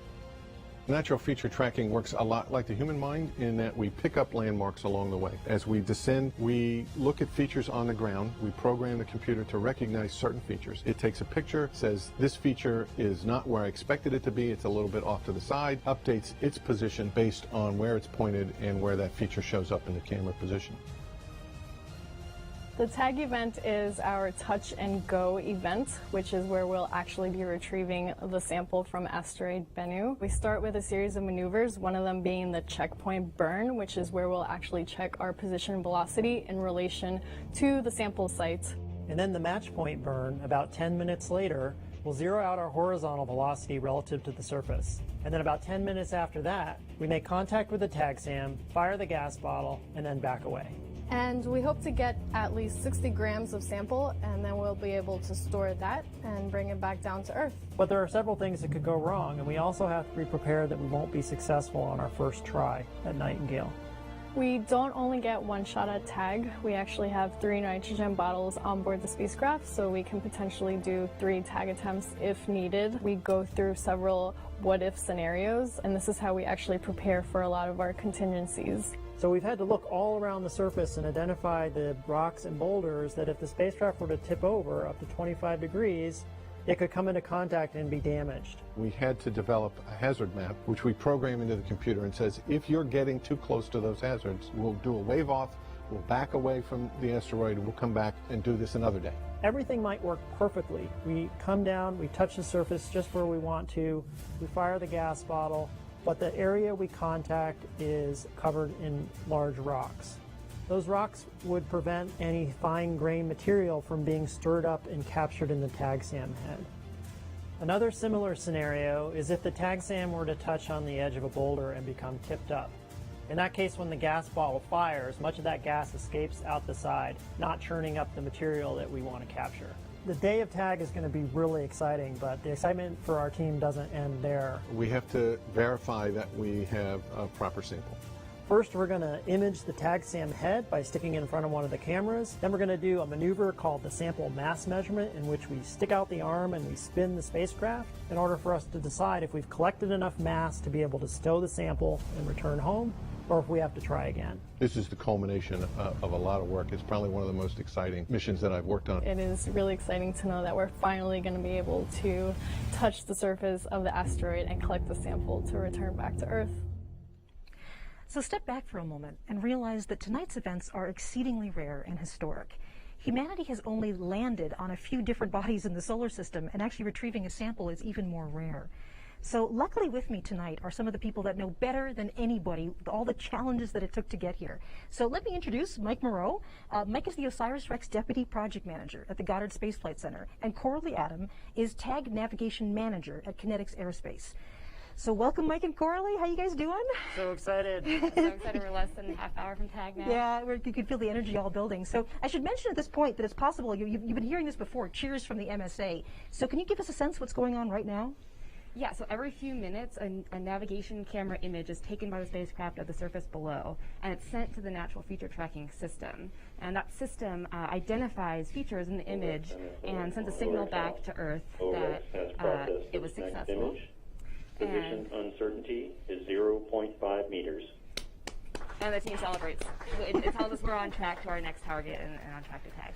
Natural feature tracking works a lot like the human mind in that we pick up landmarks along the way. As we descend, we look at features on the ground. We program the computer to recognize certain features. It takes a picture, says this feature is not where I expected it to be, it's a little bit off to the side, updates its position based on where it's pointed and where that feature shows up in the camera position. The tag event is our touch and go event, which is where we'll actually be retrieving the sample from Asteroid Bennu. We start with a series of maneuvers, one of them being the checkpoint burn, which is where we'll actually check our position velocity in relation to the sample site. And then the match point burn, about 10 minutes later, will zero out our horizontal velocity relative to the surface. And then about 10 minutes after that, we make contact with the tag SAM, fire the gas bottle, and then back away. And we hope to get at least 60 grams of sample, and then we'll be able to store that and bring it back down to Earth. But there are several things that could go wrong, and we also have to be prepared that we won't be successful on our first try at Nightingale. We don't only get one shot at tag, we actually have 3 nitrogen bottles on board the spacecraft, so we can potentially do 3 tag attempts if needed. We go through several what-if scenarios, and this is how we actually prepare for a lot of our contingencies. So we've had to look all around the surface and identify the rocks and boulders that if the spacecraft were to tip over up to 25 degrees, it could come into contact and be damaged. We had to develop a hazard map, which we program into the computer and says, if you're getting too close to those hazards, we'll do a wave off, we'll back away from the asteroid, and we'll come back and do this another day. Everything might work perfectly. We come down, we touch the surface just where we want to, we fire the gas bottle, but the area we contact is covered in large rocks. Those rocks would prevent any fine-grained material from being stirred up and captured in the tag SAM head. Another similar scenario is if the tag SAM were to touch on the edge of a boulder and become tipped up. In that case, when the gas bottle fires, much of that gas escapes out the side, not churning up the material that we want to capture. The day of tag is going to be really exciting, but the excitement for our team doesn't end there. We have to verify that we have a proper sample. First, we're going to image the tag SAM head by sticking it in front of one of the cameras. Then we're going to do a maneuver called the sample mass measurement, in which we stick out the arm and we spin the spacecraft in order for us to decide if we've collected enough mass to be able to stow the sample and return home, or if we have to try again. This is the culmination of a lot of work. It's probably one of the most exciting missions that I've worked on. It is really exciting to know that we're finally going to be able to touch the surface of the asteroid and collect the sample to return back to Earth. So step back for a moment and realize that tonight's events are exceedingly rare and historic. Humanity has only landed on a few different bodies in the solar system, and actually retrieving a sample is even more rare. So luckily with me tonight are some of the people that know better than anybody all the challenges that it took to get here. So let me introduce Mike Moreau. Mike is the OSIRIS-REx Deputy Project Manager at the Goddard Space Flight Center, and Coralie Adam is Tag Navigation Manager at Kinetics Aerospace. So welcome, Mike and Coralie. How you guys doing? So excited. So excited. We're less than a half hour from tag now. Yeah, you can feel the energy all building. So I should mention at this point that it's possible, you've been hearing this before, cheers from the MSA. So can you give us a sense what's going on right now? Yeah, so every few minutes, a navigation camera image is taken by the spacecraft of the surface below, and it's sent to the natural feature tracking system. And that system identifies features in the image and sends a signal back to Earth that it was successful. Position uncertainty is 0.5 meters. And the team celebrates. It tells us we're on track to our next target and on track to tag.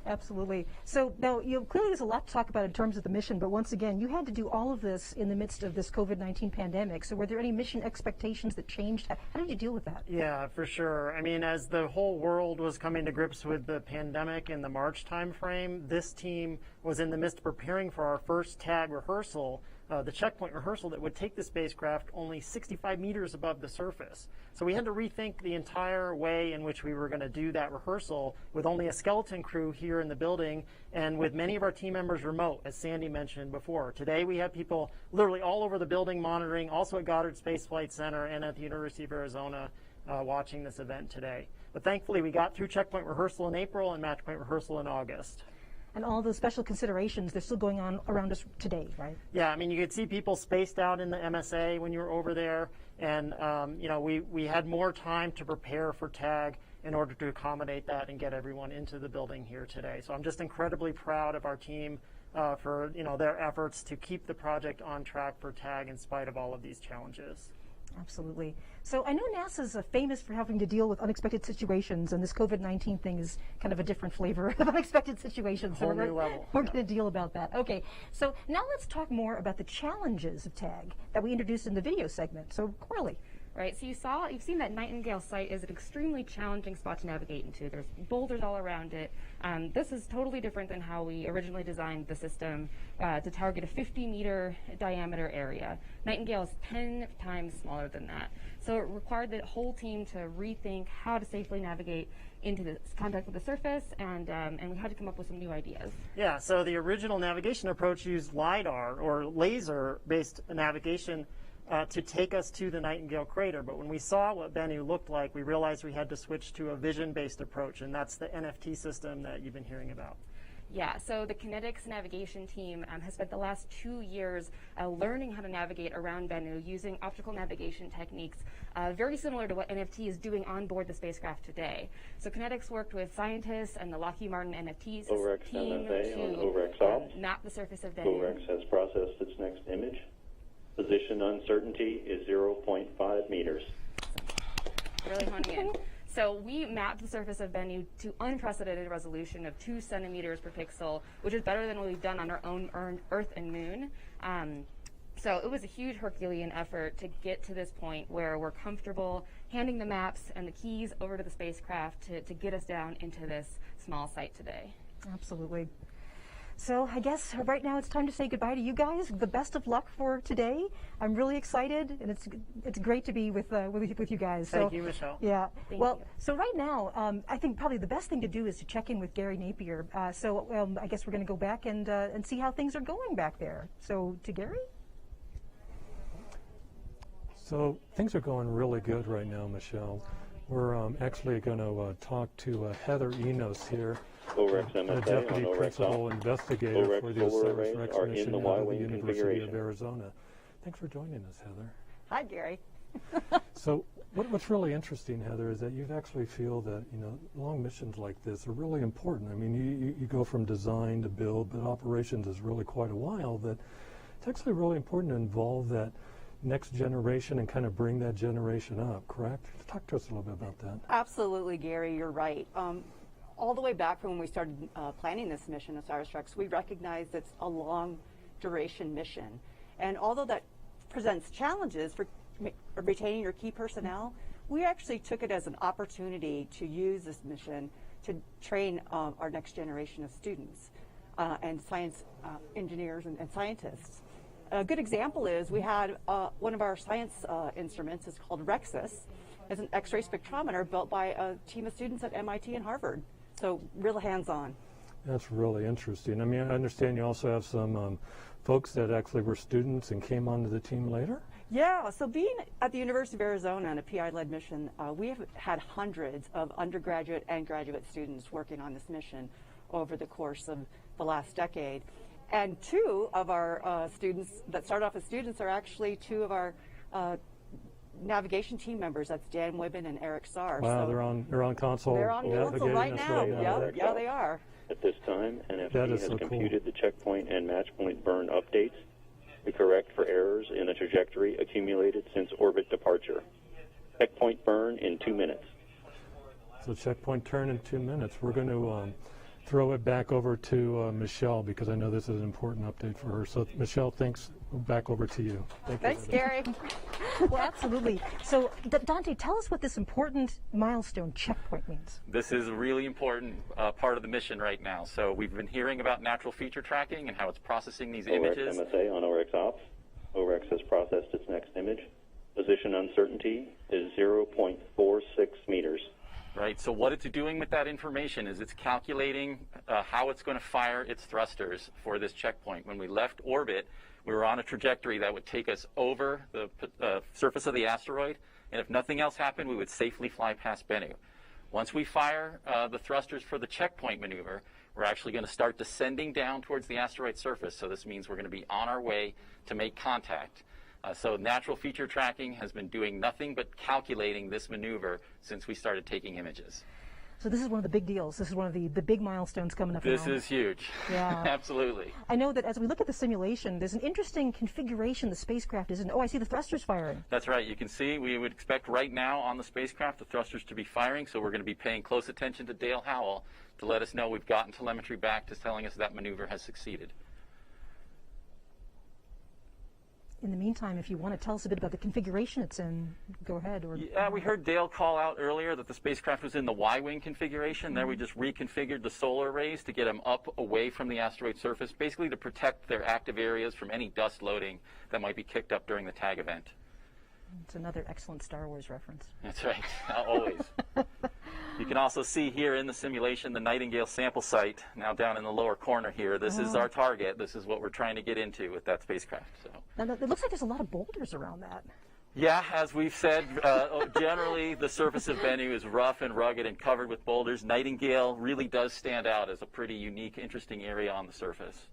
Absolutely. So now, clearly there's a lot to talk about in terms of the mission, but once again, you had to do all of this in the midst of this COVID-19 pandemic. So were there any mission expectations that changed? How did you deal with that? Yeah, for sure. I mean, as the whole world was coming to grips with the pandemic in the March timeframe, this team was in the midst of preparing for our first tag rehearsal, the checkpoint rehearsal that would take the spacecraft only 65 meters above the surface. So we had to rethink the entire way in which we were going to do that rehearsal with only a skeleton crew here in the building and with many of our team members remote, as Sandy mentioned before. Today we have people literally all over the building monitoring, also at Goddard Space Flight Center and at the University of Arizona watching this event today. But thankfully we got through checkpoint rehearsal in April and match point rehearsal in August. And all those special considerations, they're still going on around us today, right? Yeah, I mean, you could see people spaced out in the MSA when you were over there. And, you know, we had more time to prepare for tag in order to accommodate that and get everyone into the building here today. So I'm just incredibly proud of our team for, you know, their efforts to keep the project on track for tag in spite of all of these challenges. Absolutely. So I know NASA's famous for having to deal with unexpected situations, and this COVID-19 thing is kind of a different flavor of unexpected situations. Whole So new level. We're going to deal about that. Okay, so now let's talk more about the challenges of TAG that we introduced in the video segment. So Corley. Right, so you've seen that Nightingale site is an extremely challenging spot to navigate into. There's boulders all around it. This is totally different than how we originally designed the system to target a 50-meter diameter area. Nightingale is 10 times smaller than that. So it required the whole team to rethink how to safely navigate into the contact with the surface, and we had to come up with some new ideas. Yeah, so the original navigation approach used LiDAR, or laser-based navigation, to take us to the Nightingale crater. But when we saw what Bennu looked like, we realized we had to switch to a vision-based approach, and that's the NFT system that you've been hearing about. Yeah, so the Kinetics navigation team has spent the last 2 years learning how to navigate around Bennu using optical navigation techniques very similar to what NFT is doing on board the spacecraft today. So Kinetics worked with scientists and the Lockheed Martin NFT OSIRIS team on to OSIRIS map the surface of Bennu. OSIRIS has processed its next image. Position uncertainty is 0.5 meters. Really honing in. So we mapped the surface of Bennu to unprecedented resolution of 2 centimeters per pixel, which is better than what we've done on our own Earth and Moon. So it was a huge Herculean effort to get to this point where we're comfortable handing the maps and the keys over to the spacecraft to get us down into this small site today. Absolutely. So I guess right now it's time to say goodbye to you guys. The best of luck for today. I'm really excited, and it's great to be with you guys. Thank you, Michelle. Yeah. Thank well, you. so right now, I think probably the best thing to do is to check in with Gary Napier. So I guess we're going to go back and see how things are going back there. So to Gary. So things are going really good right now, Michelle. We're actually going to talk to Heather Enos here, OREX the MSA Deputy on OREX Principal Op. Investigator OREX for the solar OSIRIS-REx arrays are in mission the out of the Y-wing University configuration. of Arizona. Thanks for joining us, Heather. Hi, Gary. So what's really interesting, Heather, is that you actually feel that, you know, long missions like this are really important. I mean, you go from design to build, but operations is really quite a while. That it's actually really important to involve that next generation and kind of bring that generation up, correct? Talk to us a little bit about that. Absolutely, Gary, you're right. All the way back from when we started planning this mission, OSIRIS-REx, we recognized it's a long duration mission. And although that presents challenges for retaining your key personnel, we actually took it as an opportunity to use this mission to train our next generation of students and science engineers and scientists. A good example is we had one of our science instruments is called REXUS. It's an X-ray spectrometer built by a team of students at MIT and Harvard. So real hands-on. That's really interesting. I mean, I understand you also have some folks that actually were students and came onto the team later? Yeah, so being at the University of Arizona on a PI-led mission, we have had hundreds of undergraduate and graduate students working on this mission over the course of the last decade. And 2 of our students that started off as students are actually 2 of our navigation team members. That's Dan Wibben and Eric Sarr. Wow, so they're on console. they're on console right now. Yeah, they are. At this time, NFC has so computed the checkpoint and match point burn updates to correct for errors in the trajectory accumulated since orbit departure. Checkpoint burn in 2 minutes. So checkpoint turn in 2 minutes. We're going to throw it back over to Michelle because I know this is an important update for her. So Michelle, thanks. Back over to you. Thanks, Gary. Well, absolutely. So, Dante, tell us what this important milestone checkpoint means. This is a really important part of the mission right now. So we've been hearing about natural feature tracking and how it's processing these images. OREX MSA on OREX Ops. OREX has processed its next image. Position uncertainty is 0.46 meters. Right, so what it's doing with that information is it's calculating how it's going to fire its thrusters for this checkpoint. When we left orbit, we were on a trajectory that would take us over the surface of the asteroid, and if nothing else happened, we would safely fly past Bennu. Once we fire the thrusters for the checkpoint maneuver, we're actually going to start descending down towards the asteroid surface, so this means we're going to be on our way to make contact. So natural feature tracking has been doing nothing but calculating this maneuver since we started taking images. So this is one of the big deals. This is one of the big milestones coming up. This is huge. Yeah. Absolutely. I know that as we look at the simulation, there's an interesting configuration the spacecraft is in. Oh, I see the thrusters firing. That's right. You can see we would expect right now on the spacecraft the thrusters to be firing, so we're going to be paying close attention to Dale Howell to let us know we've gotten telemetry back to telling us that maneuver has succeeded. In the meantime, if you want to tell us a bit about the configuration it's in, go ahead. Yeah, we heard Dale call out earlier that the spacecraft was in the Y-wing configuration. There we just reconfigured the solar arrays to get them up away from the asteroid surface, basically to protect their active areas from any dust loading that might be kicked up during the tag event. It's another excellent Star Wars reference. That's right, always. You can also see here in the simulation the Nightingale sample site, now down in the lower corner here. This is our target. This is what we're trying to get into with that spacecraft. So. Now, it looks like there's a lot of boulders around that. Yeah, as we've said, generally the surface of Bennu is rough and rugged and covered with boulders. Nightingale really does stand out as a pretty unique, interesting area on the surface.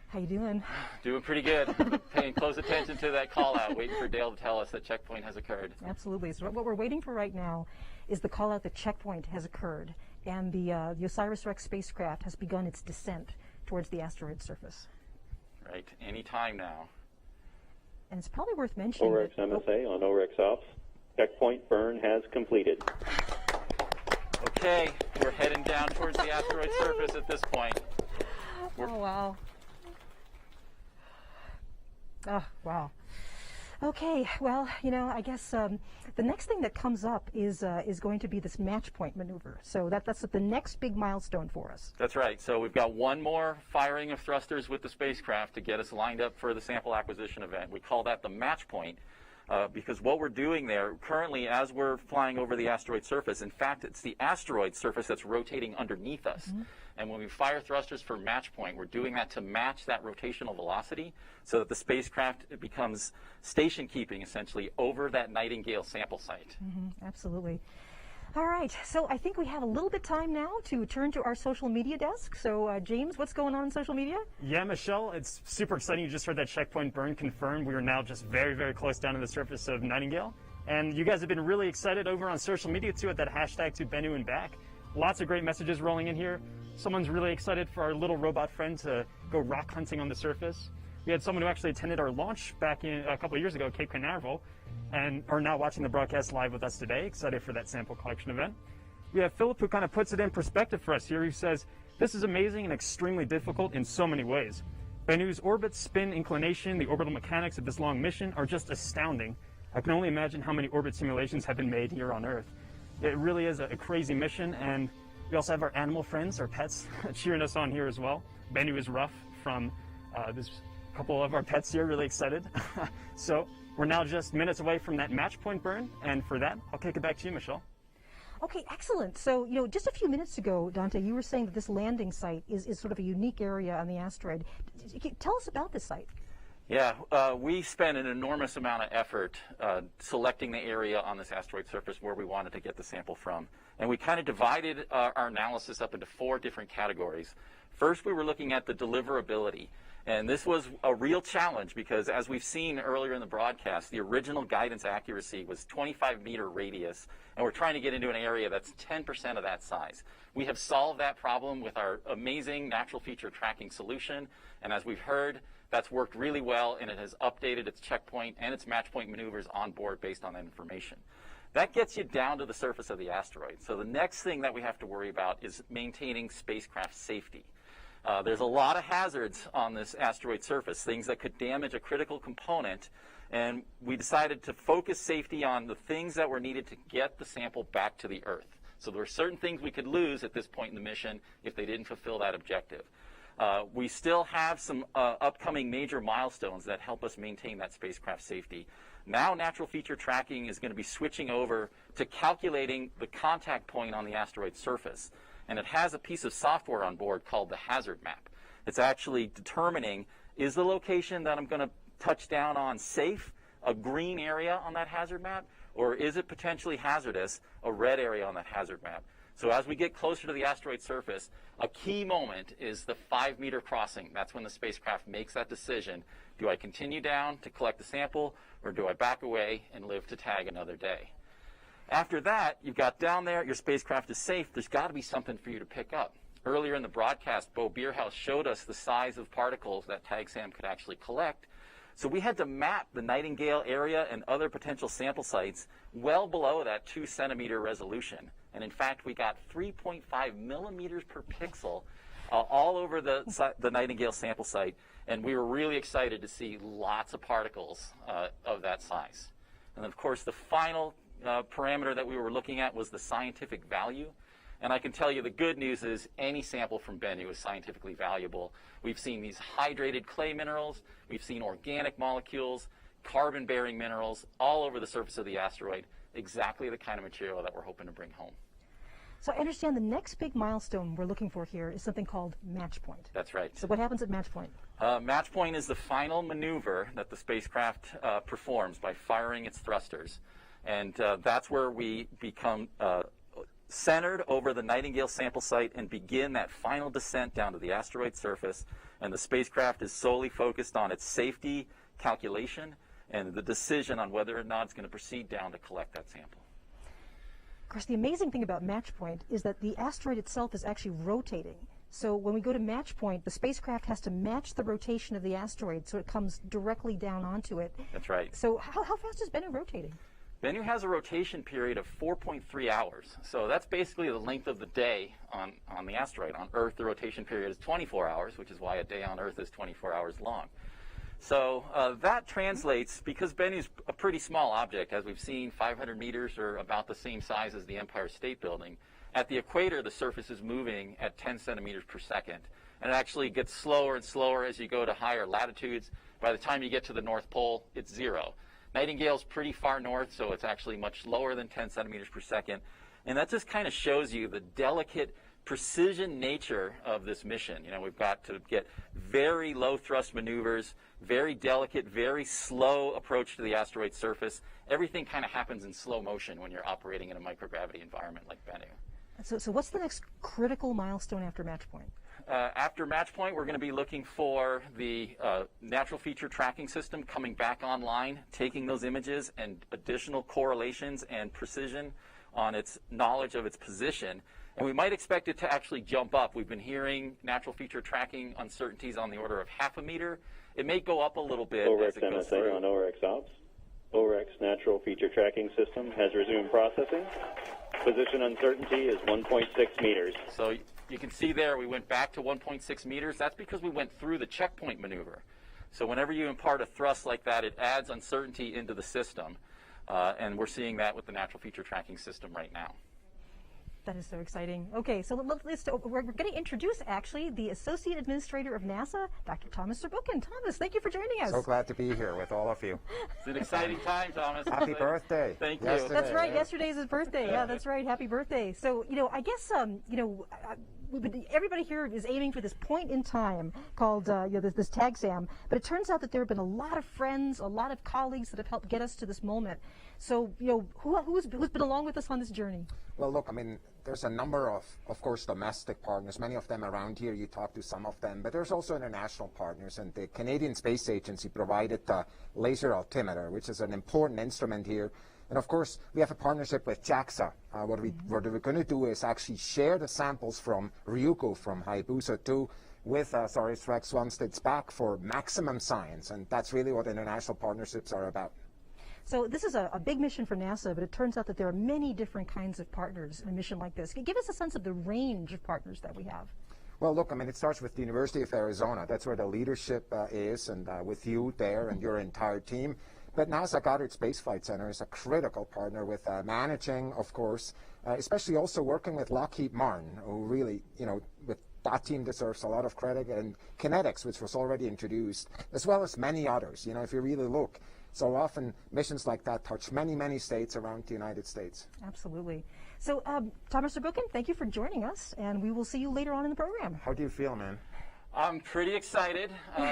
How you doing? Doing pretty good. Paying close attention to that call out, waiting for Dale to tell us that checkpoint has occurred. Absolutely. So what we're waiting for right now is the call out that checkpoint has occurred, and the OSIRIS-REx spacecraft has begun its descent towards the asteroid surface. Right. Any time now. And it's probably worth mentioning. OREX MSA on OREX Ops. Checkpoint burn has completed. Okay, we're heading down towards the asteroid surface at this point. Oh, wow. Oh, wow. Okay, well, you know, I guess the next thing that comes up is going to be this match point maneuver. So that's the next big milestone for us. That's right. So we've got one more firing of thrusters with the spacecraft to get us lined up for the sample acquisition event. We call that the match point because what we're doing there currently as we're flying over the asteroid surface, in fact, it's the asteroid surface that's rotating underneath us. Mm-hmm. And when we fire thrusters for match point, we're doing that to match that rotational velocity so that the spacecraft becomes station keeping essentially over that Nightingale sample site. Mm-hmm, absolutely. All right, so I think we have a little bit of time now to turn to our social media desk. So James, what's going on in social media? Yeah, Michelle, it's super exciting. You just heard that checkpoint burn confirmed. We are now just very, very close down to the surface of Nightingale. And you guys have been really excited over on social media too at that hashtag to Bennu and back. Lots of great messages rolling in here. Someone's really excited for our little robot friend to go rock hunting on the surface. We had someone who actually attended our launch back in a couple of years ago at Cape Canaveral and are now watching the broadcast live with us today, excited for that sample collection event. We have Philip who kind of puts it in perspective for us here. He says, this is amazing and extremely difficult in so many ways. Bennu's orbit, spin, inclination, the orbital mechanics of this long mission are just astounding. I can only imagine how many orbit simulations have been made here on Earth. It really is a crazy mission, and we also have our animal friends, our pets, cheering us on here as well. Bennu is rough from this couple of our pets here, really excited. So we're now just minutes away from that match point burn, and for that, I'll kick it back to you, Michelle. Okay, excellent. So, you know, just a few minutes ago, Dante, you were saying that this landing site is sort of a unique area on the asteroid. Tell us about this site. Yeah, we spent an enormous amount of effort selecting the area on this asteroid surface where we wanted to get the sample from. And we kind of divided our analysis up into 4 different categories. First, we were looking at the deliverability. And this was a real challenge because, as we've seen earlier in the broadcast, the original guidance accuracy was 25-meter radius, and we're trying to get into an area that's 10% of that size. We have solved that problem with our amazing natural feature tracking solution, and as we've heard, That's worked really well, and it has updated its checkpoint and its match point maneuvers on board based on that information. That gets you down to the surface of the asteroid. So the next thing that we have to worry about is maintaining spacecraft safety. There's a lot of hazards on this asteroid surface, things that could damage a critical component, and we decided to focus safety on the things that were needed to get the sample back to the Earth. So there were certain things we could lose at this point in the mission if they didn't fulfill that objective. We still have some upcoming major milestones that help us maintain that spacecraft safety. Now natural feature tracking is going to be switching over to calculating the contact point on the asteroid surface. And it has a piece of software on board called the hazard map. It's actually determining, is the location that I'm going to touch down on safe, a green area on that hazard map, or is it potentially hazardous, a red area on that hazard map? So as we get closer to the asteroid surface, a key moment is the 5-meter crossing. That's when the spacecraft makes that decision. Do I continue down to collect the sample, or do I back away and live to tag another day? After that, you've got down there, your spacecraft is safe. There's got to be something for you to pick up. Earlier in the broadcast, Bo Bierhaus showed us the size of particles that TAGSAM could actually collect. So we had to map the Nightingale area and other potential sample sites well below that 2-centimeter resolution. And in fact, we got 3.5 millimeters per pixel all over the Nightingale sample site. And we were really excited to see lots of particles of that size. And of course, the final parameter that we were looking at was the scientific value. And I can tell you the good news is any sample from Bennu is scientifically valuable. We've seen these hydrated clay minerals, we've seen organic molecules, carbon-bearing minerals all over the surface of the asteroid, exactly the kind of material that we're hoping to bring home. So I understand the next big milestone we're looking for here is something called match point. That's right. So what happens at match point? Match point is the final maneuver that the spacecraft performs by firing its thrusters. And that's where we become centered over the Nightingale sample site and begin that final descent down to the asteroid surface. And the spacecraft is solely focused on its safety calculation and the decision on whether or not it's going to proceed down to collect that sample. Of course, the amazing thing about match point is that the asteroid itself is actually rotating. So when we go to match point, the spacecraft has to match the rotation of the asteroid so it comes directly down onto it. That's right. So how fast is Bennu rotating? Bennu has a rotation period of 4.3 hours. So that's basically the length of the day on the asteroid. On Earth, the rotation period is 24 hours, which is why a day on Earth is 24 hours long. So that translates, because Bennu's a pretty small object, as we've seen, 500 meters, or about the same size as the Empire State Building. At the equator, the surface is moving at 10 centimeters per second. And it actually gets slower and slower as you go to higher latitudes. By the time you get to the North Pole, it's 0. Nightingale's pretty far north, so it's actually much lower than 10 centimeters per second. And that just kind of shows you the delicate precision nature of this mission. You know, we've got to get very low thrust maneuvers, very delicate, very slow approach to the asteroid surface. Everything kind of happens in slow motion when you're operating in a microgravity environment like Bennu. So what's the next critical milestone after match point? After match point, we're going to be looking for the natural feature tracking system coming back online, taking those images and additional correlations and precision on its knowledge of its position. And we might expect it to actually jump up. We've been hearing natural feature tracking uncertainties on the order of half a meter. It may go up a little bit as it goes through. on OSIRIS Ops. OSIRIS natural feature tracking system has resumed processing. Position uncertainty is 1.6 meters. So you can see there we went back to 1.6 meters. That's because we went through the checkpoint maneuver. So whenever you impart a thrust like that, it adds uncertainty into the system. And we're seeing that with the natural feature tracking system right now. That is so exciting. Okay, so we're going to introduce, actually, the Associate Administrator of NASA, Dr. Thomas Zurbuchen. Thomas, thank you for joining us. So glad to be here with all of you. It's an exciting time, Thomas. Happy birthday. Thank you. Yesterday, that's right. Yesterday's his birthday. Yeah, that's right. Happy birthday. So, I guess, everybody here is aiming for this point in time called this TAGSAM, but it turns out that there have been a lot of friends, a lot of colleagues that have helped get us to this moment. So, who's been along with us on this journey? Well, look, I mean, there's a number of course, domestic partners, many of them around here. You talk to some of them, but there's also international partners, and the Canadian Space Agency provided the laser altimeter, which is an important instrument here. And of course, we have a partnership with JAXA. What we're going to do is actually share the samples from Ryugu, from Hayabusa 2, with OSIRIS-REx once it's back for maximum science, and that's really what international partnerships are about. So this is a big mission for NASA, but it turns out that there are many different kinds of partners in a mission like this. Give us a sense of the range of partners that we have. Well, look, I mean, it starts with the University of Arizona. That's where the leadership is, and with you there and your entire team. But NASA Goddard Space Flight Center is a critical partner with managing, of course, especially also working with Lockheed Martin, who really, with that team deserves a lot of credit, and Kinetics, which was already introduced, as well as many others. If you really look, so often missions like that touch many, many states around the United States. Absolutely. So, Thomas Verboeken, thank you for joining us, and we will see you later on in the program. How do you feel, man? I'm pretty excited.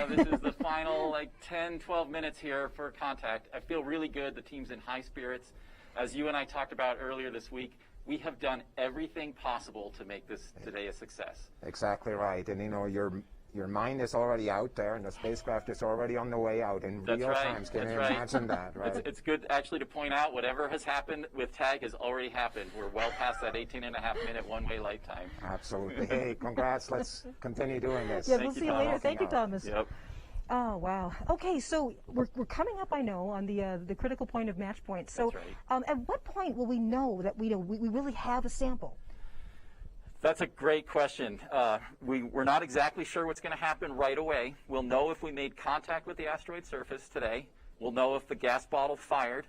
This is the final 10, 12 minutes here for contact. I feel really good. The team's in high spirits. As you and I talked about earlier this week, we have done everything possible to make this today a success. Exactly right. And your mind is already out there, and the spacecraft is already on the way out in real time. Can you imagine that, right? It's good actually to point out whatever has happened with TAG has already happened. We're well past that 18.5-minute one-way lifetime. Absolutely. Hey, congrats. Let's continue doing this. Yeah, we'll see you later. Thank you, Thomas. Yep. Oh, wow. Okay, so we're coming up, I know, on the critical point of match point. So at what point will we know that we really have a sample? That's a great question. We're not exactly sure what's going to happen right away. We'll know if we made contact with the asteroid surface today. We'll know if the gas bottle fired,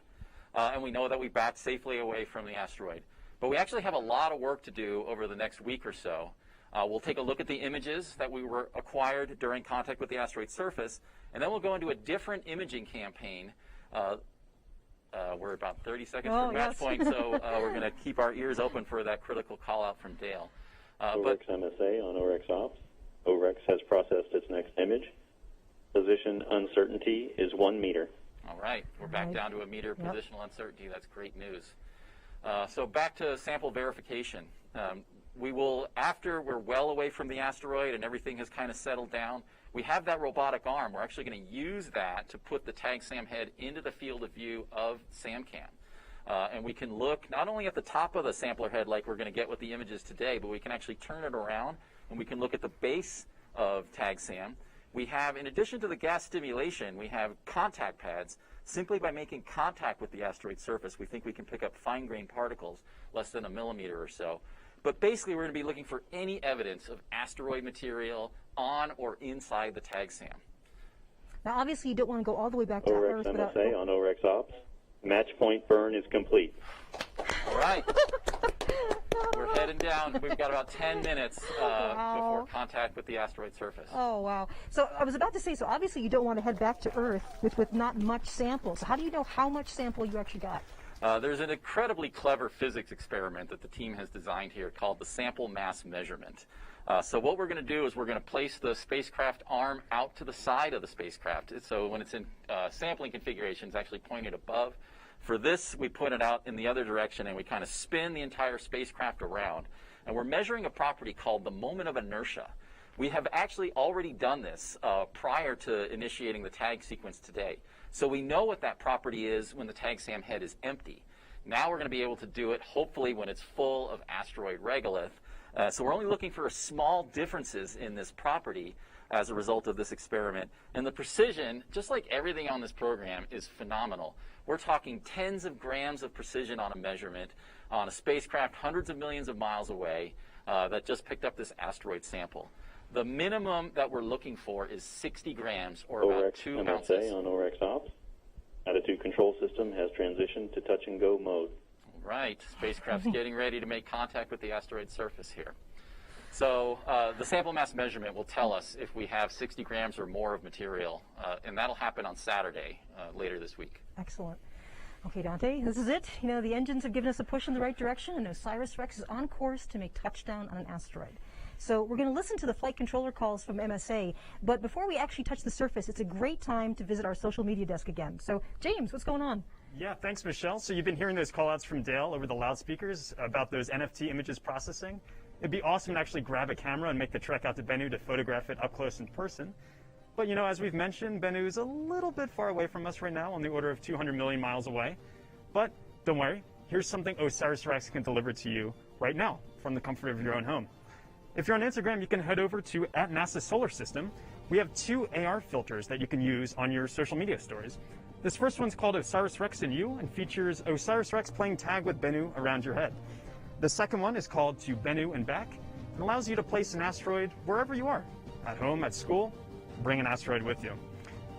and we know that we backed safely away from the asteroid. But we actually have a lot of work to do over the next week or so. We'll take a look at the images that we were acquired during contact with the asteroid surface, and then we'll go into a different imaging campaign. We're about 30 seconds from match point, so we're going to keep our ears open for that critical call out from Dale. OREX MSA on OREX Ops. OREX has processed its next image. Position uncertainty is 1 meter. All right, we're back down to a meter positional uncertainty. That's great news. So back to sample verification. We will, after we're well away from the asteroid and everything has kind of settled down, we have that robotic arm. We're actually going to use that to put the TAG SAM head into the field of view of SAMCAM. And we can look not only at the top of the sampler head like we're going to get with the images today, but we can actually turn it around and we can look at the base of TAG SAM. We have, in addition to the gas stimulation, we have contact pads. Simply by making contact with the asteroid surface, we think we can pick up fine-grained particles less than a millimeter or so. But basically, we're going to be looking for any evidence of asteroid material on or inside the TAG SAM. Now, obviously, you don't want to go all the way back to OREX Earth MSA without... on OREX Ops. Match point burn is complete. All right. We're heading down. We've got about 10 minutes before contact with the asteroid surface. Oh, wow. So I was about to say, so obviously you don't want to head back to Earth with not much sample. So how do you know how much sample you actually got? There's an incredibly clever physics experiment that the team has designed here called the sample mass measurement. So what we're going to do is we're going to place the spacecraft arm out to the side of the spacecraft. So when it's in sampling configuration, it's actually pointed above. For this, we point it out in the other direction, and we kind of spin the entire spacecraft around. And we're measuring a property called the moment of inertia. We have actually already done this prior to initiating the TAG sequence today. So we know what that property is when the TAG SAM head is empty. Now we're going to be able to do it, hopefully, when it's full of asteroid regolith. So we're only looking for small differences in this property as a result of this experiment. And the precision, just like everything on this program, is phenomenal. We're talking tens of grams of precision on a measurement on a spacecraft hundreds of millions of miles away that just picked up this asteroid sample. The minimum that we're looking for is 60 grams, or about 2 ounces. MSA on OREX Ops. Attitude control system has transitioned to touch and go mode. Right, spacecraft's getting ready to make contact with the asteroid surface here. So the sample mass measurement will tell us if we have 60 grams or more of material, and that'll happen on Saturday later this week. Excellent. Okay, Dante, this is it. You know, the engines have given us a push in the right direction, and OSIRIS-REx is on course to make touchdown on an asteroid. So we're going to listen to the flight controller calls from MSA, but before we actually touch the surface, it's a great time to visit our social media desk again. So, James, what's going on? Yeah, thanks, Michelle. So you've been hearing those call-outs from Dale over the loudspeakers about those NFT images processing. It'd be awesome to actually grab a camera and make the trek out to Bennu to photograph it up close in person. But, you know, as we've mentioned, Bennu is a little bit far away from us right now, on the order of 200 million miles away. But don't worry, here's something OSIRIS-REx can deliver to you right now from the comfort of your own home. If you're on Instagram, you can head over to @NASA Solar System. We have 2 AR filters that you can use on your social media stories. This first one's called OSIRIS-REx in You and features OSIRIS-REx playing tag with Bennu around your head. The second one is called To Bennu and Back and allows you to place an asteroid wherever you are, at home, at school. Bring an asteroid with you.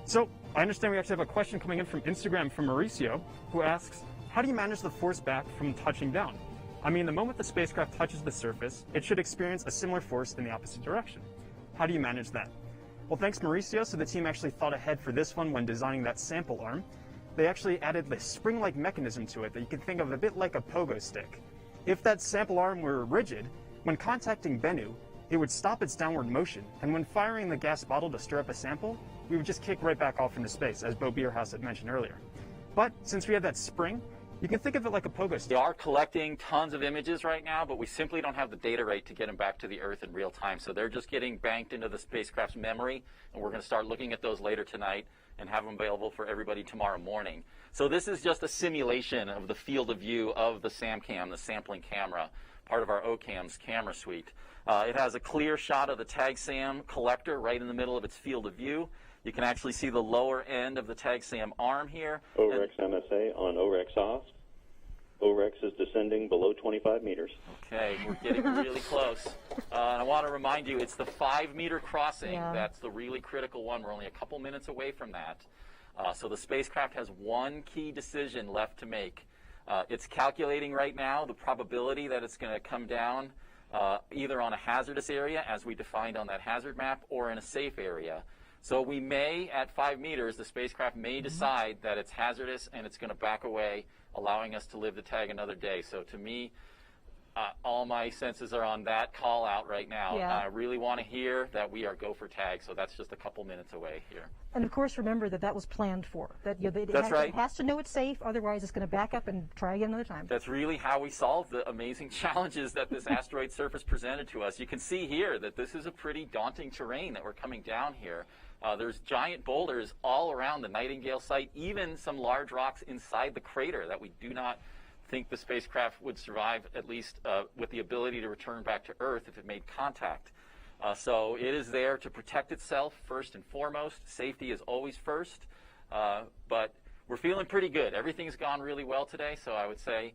So I understand we actually have a question coming in from Instagram from Mauricio, who asks, how do you manage the force back from touching down? I mean, the moment the spacecraft touches the surface, it should experience a similar force in the opposite direction. How do you manage that? Well, thanks, Mauricio. So the team actually thought ahead for this one when designing that sample arm. They actually added the spring-like mechanism to it that you can think of a bit like a pogo stick. If that sample arm were rigid, when contacting Bennu, it would stop its downward motion, and when firing the gas bottle to stir up a sample, we would just kick right back off into space, as Bo Bierhaus had mentioned earlier. But since we have that spring, you can think of it like a pogo stick. We are collecting tons of images right now, but we simply don't have the data rate to get them back to the Earth in real time. So they're just getting banked into the spacecraft's memory, and we're going to start looking at those later tonight and have them available for everybody tomorrow morning. So this is just a simulation of the field of view of the SAMCAM, the sampling camera, part of our OCAM's camera suite. It has a clear shot of the TAG-SAM collector right in the middle of its field of view. You can actually see the lower end of the TAG-SAM arm here. OREX MSA on OREX off. OREX is descending below 25 meters. Okay, we're getting really close. I want to remind you, it's the 5-meter crossing. Yeah. That's the really critical one. We're only a couple minutes away from that. So the spacecraft has one key decision left to make. It's calculating right now the probability that it's going to come down either on a hazardous area, as we defined on that hazard map, or in a safe area. So we may, at 5 meters, the spacecraft may decide that it's hazardous and it's going to back away, allowing us to live the tag another day. So to me, all my senses are on that call out right now. Yeah. I really want to hear that we are go for tag, so that's just a couple minutes away here. And of course, remember that was planned for. That That's right. It has to know it's safe, otherwise it's going to back up and try again another time. That's really how we solve the amazing challenges that this asteroid surface presented to us. You can see here that this is a pretty daunting terrain that we're coming down here. There's giant boulders all around the Nightingale site, even some large rocks inside the crater that we do not think the spacecraft would survive, at least with the ability to return back to Earth if it made contact. So it is there to protect itself first and foremost. Safety is always first, but we're feeling pretty good. Everything's gone really well today, so I would say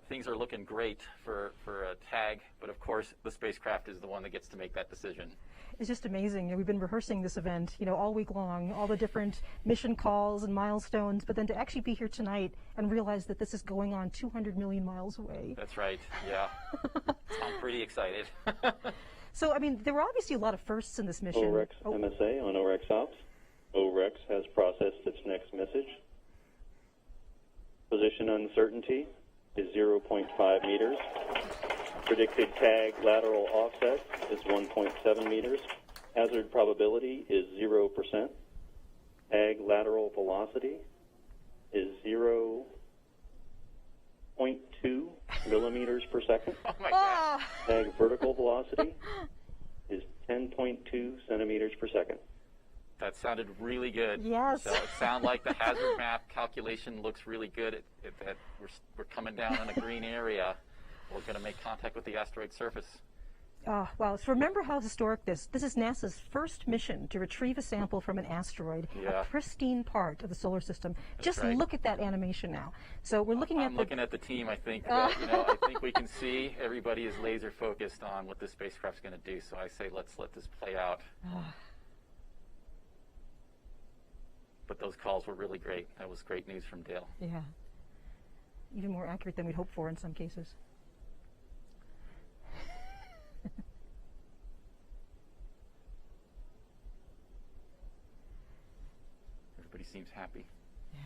things are looking great for a tag, but of course the spacecraft is the one that gets to make that decision. It's just amazing. You know, we've been rehearsing this event, all week long, all the different mission calls and milestones, but then to actually be here tonight and realize that this is going on 200 million miles away. That's right, yeah. I'm pretty excited. So, I mean, there were obviously a lot of firsts in this mission. OREX MSA on OREX ops. OREX has processed its next message. Position uncertainty is 0.5 meters. Predicted tag lateral offset is 1.7 meters. Hazard probability is 0%. Tag lateral velocity is 0.2 millimeters per second. Oh my God. Tag vertical velocity is 10.2 centimeters per second. That sounded really good. Yes. So it sounds like the hazard map calculation looks really good. That we're coming down in a green area. We're going to make contact with the asteroid surface. Wow. So remember how historic this is NASA's first mission to retrieve a sample from an asteroid, a pristine part of the solar system. That's Just right. look at that animation now. So we're looking I'm looking at the team, I think. I think we can see everybody is laser focused on what this spacecraft's going to do. So I say let's let this play out. But those calls were really great. That was great news from Dale. Yeah. Even more accurate than we'd hoped for in some cases. Everybody seems happy. Yeah.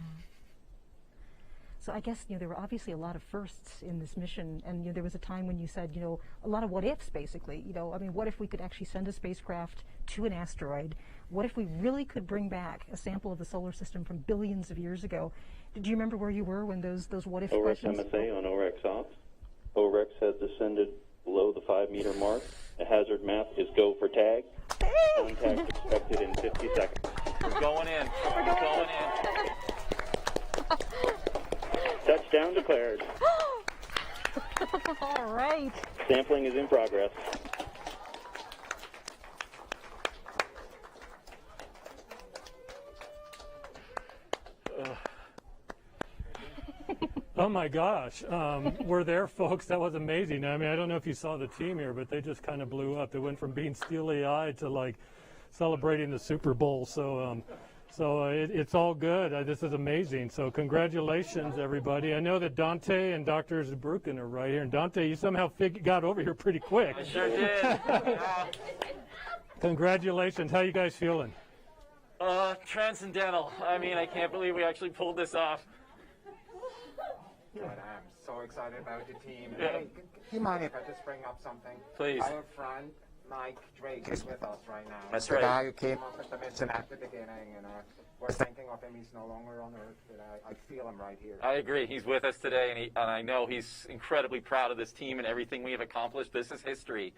So I guess there were obviously a lot of firsts in this mission, and there was a time when you said a lot of what ifs basically. I mean, what if we could actually send a spacecraft to an asteroid? What if we really could bring back a sample of the solar system from billions of years ago? Do you remember where you were when those what if questions? OREX MSA on OREX ops. OREX has descended below the 5-meter mark. The hazard map is go for tag. Contact expected in 50 seconds. We're going in. We're going in. Touchdown declared. All right. Sampling is in progress. Oh my gosh, we're there, folks. That was amazing. I mean, I don't know if you saw the team here, but they just kind of blew up. They went from being steely-eyed to like celebrating the Super Bowl. So, it's all good. This is amazing. So congratulations, everybody. I know that Dante and Dr. Zabrukin are right here. And Dante, you somehow got over here pretty quick. I sure did. Congratulations. How you guys feeling? Transcendental. I mean, I can't believe we actually pulled this off. But I'm so excited about the team. Yeah. Hey, do you mind if I just bring up something? Please. Our friend Mike Drake is with us right now. That's the right. guy who came up with the mission at the beginning, and we're thinking of him. He's no longer on Earth, but I feel him right here. I agree. He's with us today, and I know he's incredibly proud of this team and everything we have accomplished. This is history.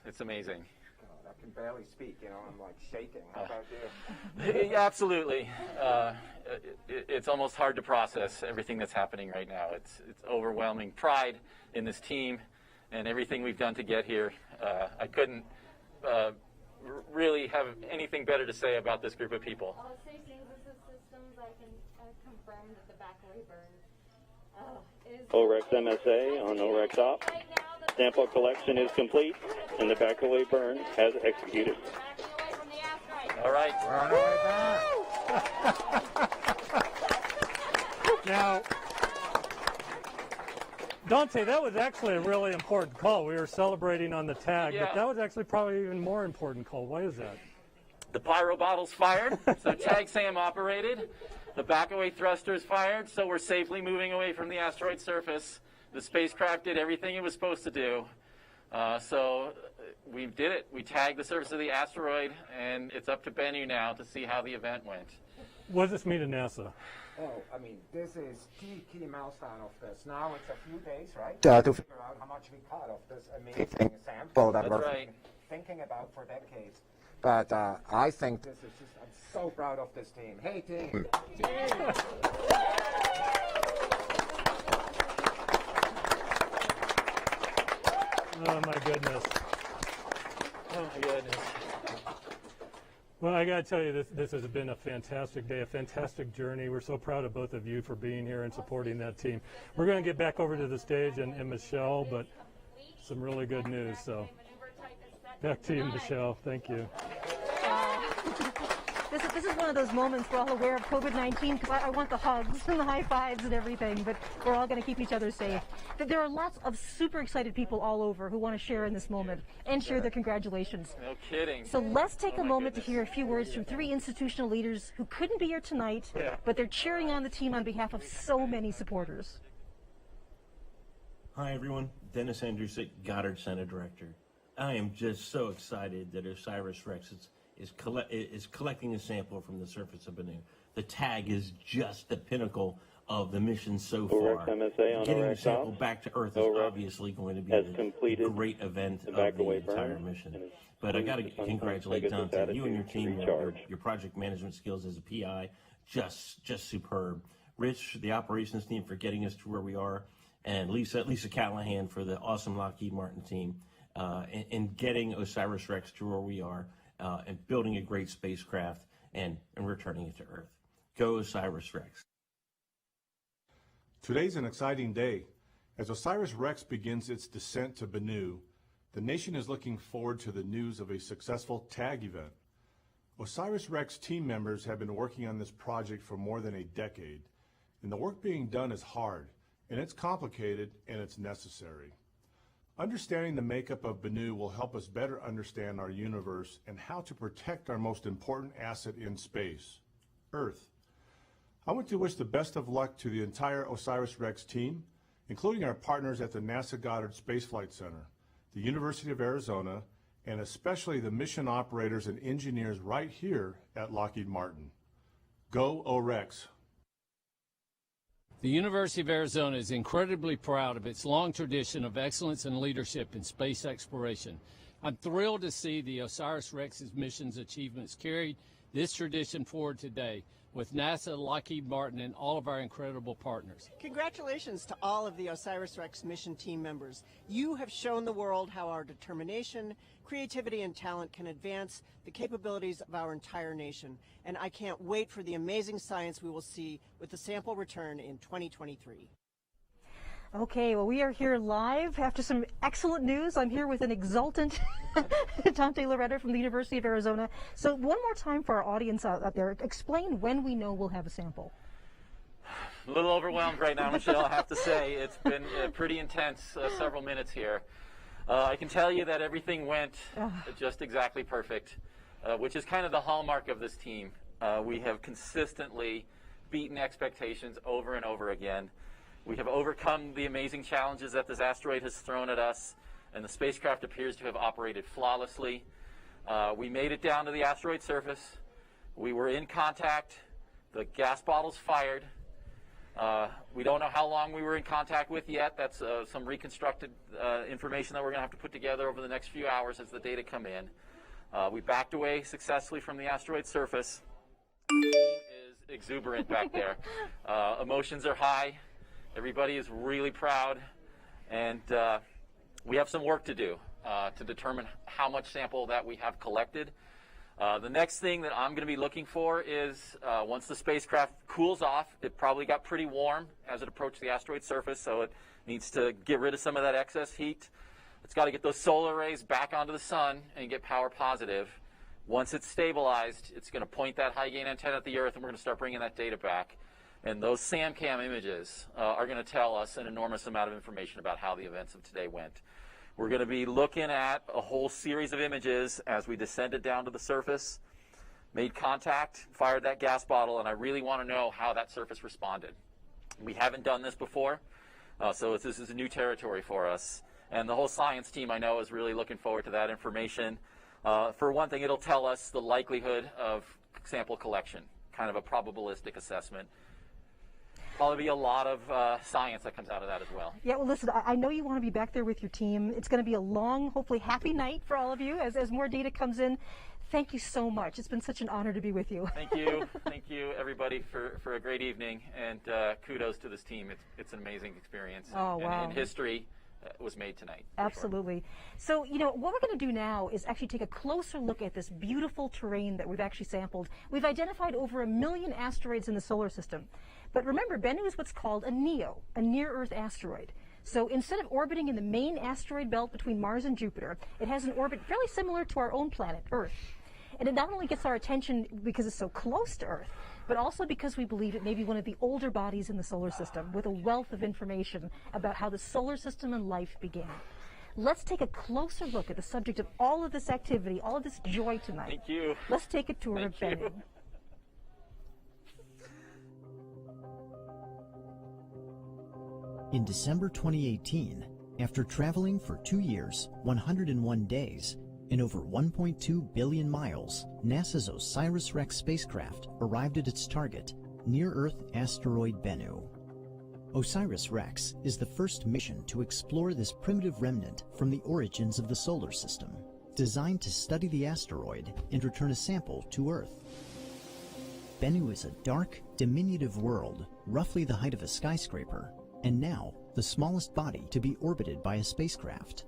It's amazing. God, I can barely speak. You know, I'm like shaking. How about you? Absolutely. It's almost hard to process everything that's happening right now. It's overwhelming pride in this team and everything we've done to get here. I couldn't really have anything better to say about this group of people. All safety systems, I can confirm that the backaway burn is OREX MSA on OREX op. Sample collection is complete, and the backaway burn has executed. All right. We're on our way back. Now, Dante, that was actually a really important call. We were celebrating on the tag, Yeah. but that was actually probably even more important call. Why is that? The pyro bottle's fired, so tag SAM operated. The backaway thruster's fired, so we're safely moving away from the asteroid surface. The spacecraft did everything it was supposed to do. So we did it. We tagged the surface of the asteroid, and it's up to Bennu now to see how the event went. What does this mean to NASA? Oh, I mean, this is key milestone of this. Now it's a few days, right? To figure out how much we caught of this amazing sample that That's we're right. thinking about for decades. But I think this is just, I'm so proud of this team. Hey, team. Oh, my goodness. Oh, my goodness. Well, I got to tell you, this has been a fantastic day, a fantastic journey. We're so proud of both of you for being here and supporting that team. We're going to get back over to the stage and Michelle, but some really good news. So back to you, Michelle. Thank you. This is one of those moments we're all aware of COVID-19 because I want the hugs and the high fives and everything, but we're all going to keep each other safe. There are lots of super excited people all over who want to share in this moment and share their congratulations. No kidding. So let's take a moment to hear a few words from three institutional leaders who couldn't be here tonight, but they're cheering on the team on behalf of so many supporters. Hi, everyone. Dennis Andrusick, Goddard Center Director. I am just so excited that OSIRIS-REx is collecting a sample from the surface of Bennu. The tag is just the pinnacle of the mission so far. Getting the sample back to Earth is obviously going to be a great event of the entire mission. But I got to congratulate Dante, you and your team, your project management skills as a PI, just superb. Rich, the operations team for getting us to where we are, and Lisa Callahan for the awesome Lockheed Martin team in getting OSIRIS-REx to where we are. And building a great spacecraft and returning it to Earth. Go OSIRIS-REx. Today's an exciting day. As OSIRIS-REx begins its descent to Bennu, the nation is looking forward to the news of a successful tag event. OSIRIS-REx team members have been working on this project for more than a decade, and the work being done is hard, and it's complicated, and it's necessary. Understanding the makeup of Bennu will help us better understand our universe and how to protect our most important asset in space, Earth. I want to wish the best of luck to the entire OSIRIS-REx team, including our partners at the NASA Goddard Space Flight Center, the University of Arizona, and especially the mission operators and engineers right here at Lockheed Martin. Go OREX! The University of Arizona is incredibly proud of its long tradition of excellence and leadership in space exploration. I'm thrilled to see the OSIRIS-REx's mission's achievements carried this tradition forward today with NASA, Lockheed Martin, and all of our incredible partners. Congratulations to all of the OSIRIS-REx mission team members. You have shown the world how our determination, creativity, and talent can advance the capabilities of our entire nation. And I can't wait for the amazing science we will see with the sample return in 2023. Okay, well, we are here live after some excellent news. I'm here with an exultant Dante Loretta from the University of Arizona. So one more time for our audience out there, explain when we know we'll have a sample. A little overwhelmed right now, Michelle, I have to say. It's been pretty intense several minutes here. I can tell you that everything went just exactly perfect, which is kind of the hallmark of this team. We have consistently beaten expectations over and over again. We have overcome the amazing challenges that this asteroid has thrown at us, and the spacecraft appears to have operated flawlessly. We made it down to the asteroid surface. We were in contact. The gas bottles fired. We don't know how long we were in contact with yet. That's some reconstructed information that we're going to have to put together over the next few hours as the data come in. We backed away successfully from the asteroid surface. The team is exuberant back there. Emotions are high. Everybody is really proud, and we have some work to do to determine how much sample that we have collected. The next thing that I'm going to be looking for is once the spacecraft cools off, it probably got pretty warm as it approached the asteroid surface, so it needs to get rid of some of that excess heat. It's got to get those solar rays back onto the sun and get power positive. Once it's stabilized, it's going to point that high gain antenna at the Earth, and we're going to start bringing that data back. And those SAMCAM images are going to tell us an enormous amount of information about how the events of today went. We're going to be looking at a whole series of images as we descended down to the surface, made contact, fired that gas bottle, and I really want to know how that surface responded. We haven't done this before, so this is a new territory for us. And the whole science team, I know, is really looking forward to that information. For one thing, it'll tell us the likelihood of sample collection, kind of a probabilistic assessment. Probably be a lot of science that comes out of that as well. Yeah, well, listen, I know you want to be back there with your team. It's going to be a long, hopefully happy night for all of you as more data comes in. Thank you so much. It's been such an honor to be with you. Thank you. Thank you, everybody, for a great evening. And kudos to this team. It's an amazing experience. Oh, wow. And history was made tonight. Absolutely. Sure. So, you know, what we're going to do now is actually take a closer look at this beautiful terrain that we've actually sampled. We've identified over 1 million asteroids in the solar system. But remember, Bennu is what's called a NEO, a near-Earth asteroid. So instead of orbiting in the main asteroid belt between Mars and Jupiter, it has an orbit fairly similar to our own planet, Earth. And it not only gets our attention because it's so close to Earth, but also because we believe it may be one of the older bodies in the solar system with a wealth of information about how the solar system and life began. Let's take a closer look at the subject of all of this activity, all of this joy tonight. Thank you. Let's take a tour of Bennu. In December 2018, after traveling for 2 years, 101 days, and over 1.2 billion miles, NASA's OSIRIS-REx spacecraft arrived at its target, near-Earth asteroid Bennu. OSIRIS-REx is the first mission to explore this primitive remnant from the origins of the solar system, designed to study the asteroid and return a sample to Earth. Bennu is a dark, diminutive world, roughly the height of a skyscraper, and now the smallest body to be orbited by a spacecraft.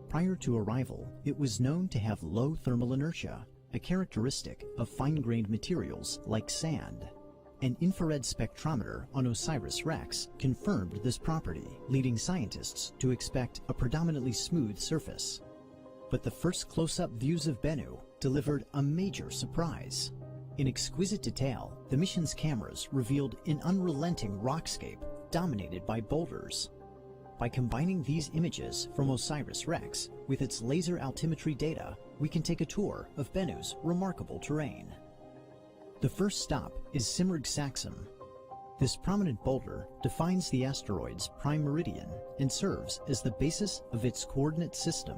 Prior to arrival, it was known to have low thermal inertia, a characteristic of fine-grained materials like sand. An infrared spectrometer on OSIRIS-REx confirmed this property, leading scientists to expect a predominantly smooth surface. But the first close-up views of Bennu delivered a major surprise. In exquisite detail, the mission's cameras revealed an unrelenting rockscape dominated by boulders. By combining these images from OSIRIS-REx with its laser altimetry data, we can take a tour of Bennu's remarkable terrain. The first stop is Simurgh-Saxum. This prominent boulder defines the asteroid's prime meridian and serves as the basis of its coordinate system.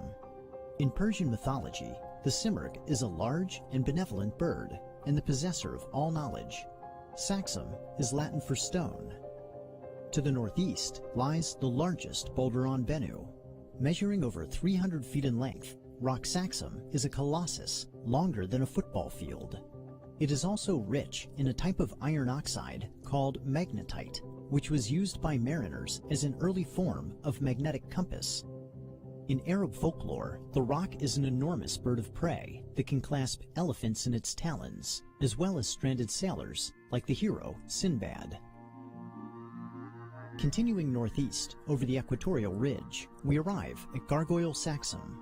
In Persian mythology, the Simurgh is a large and benevolent bird and the possessor of all knowledge. Saxum is Latin for stone. To the northeast lies the largest boulder on Bennu. Measuring over 300 feet in length, Rock Saxum is a colossus longer than a football field. It is also rich in a type of iron oxide called magnetite, which was used by mariners as an early form of magnetic compass. In Arab folklore, the rock is an enormous bird of prey that can clasp elephants in its talons, as well as stranded sailors like the hero Sinbad. Continuing northeast over the equatorial ridge, we arrive at Gargoyle Saxum.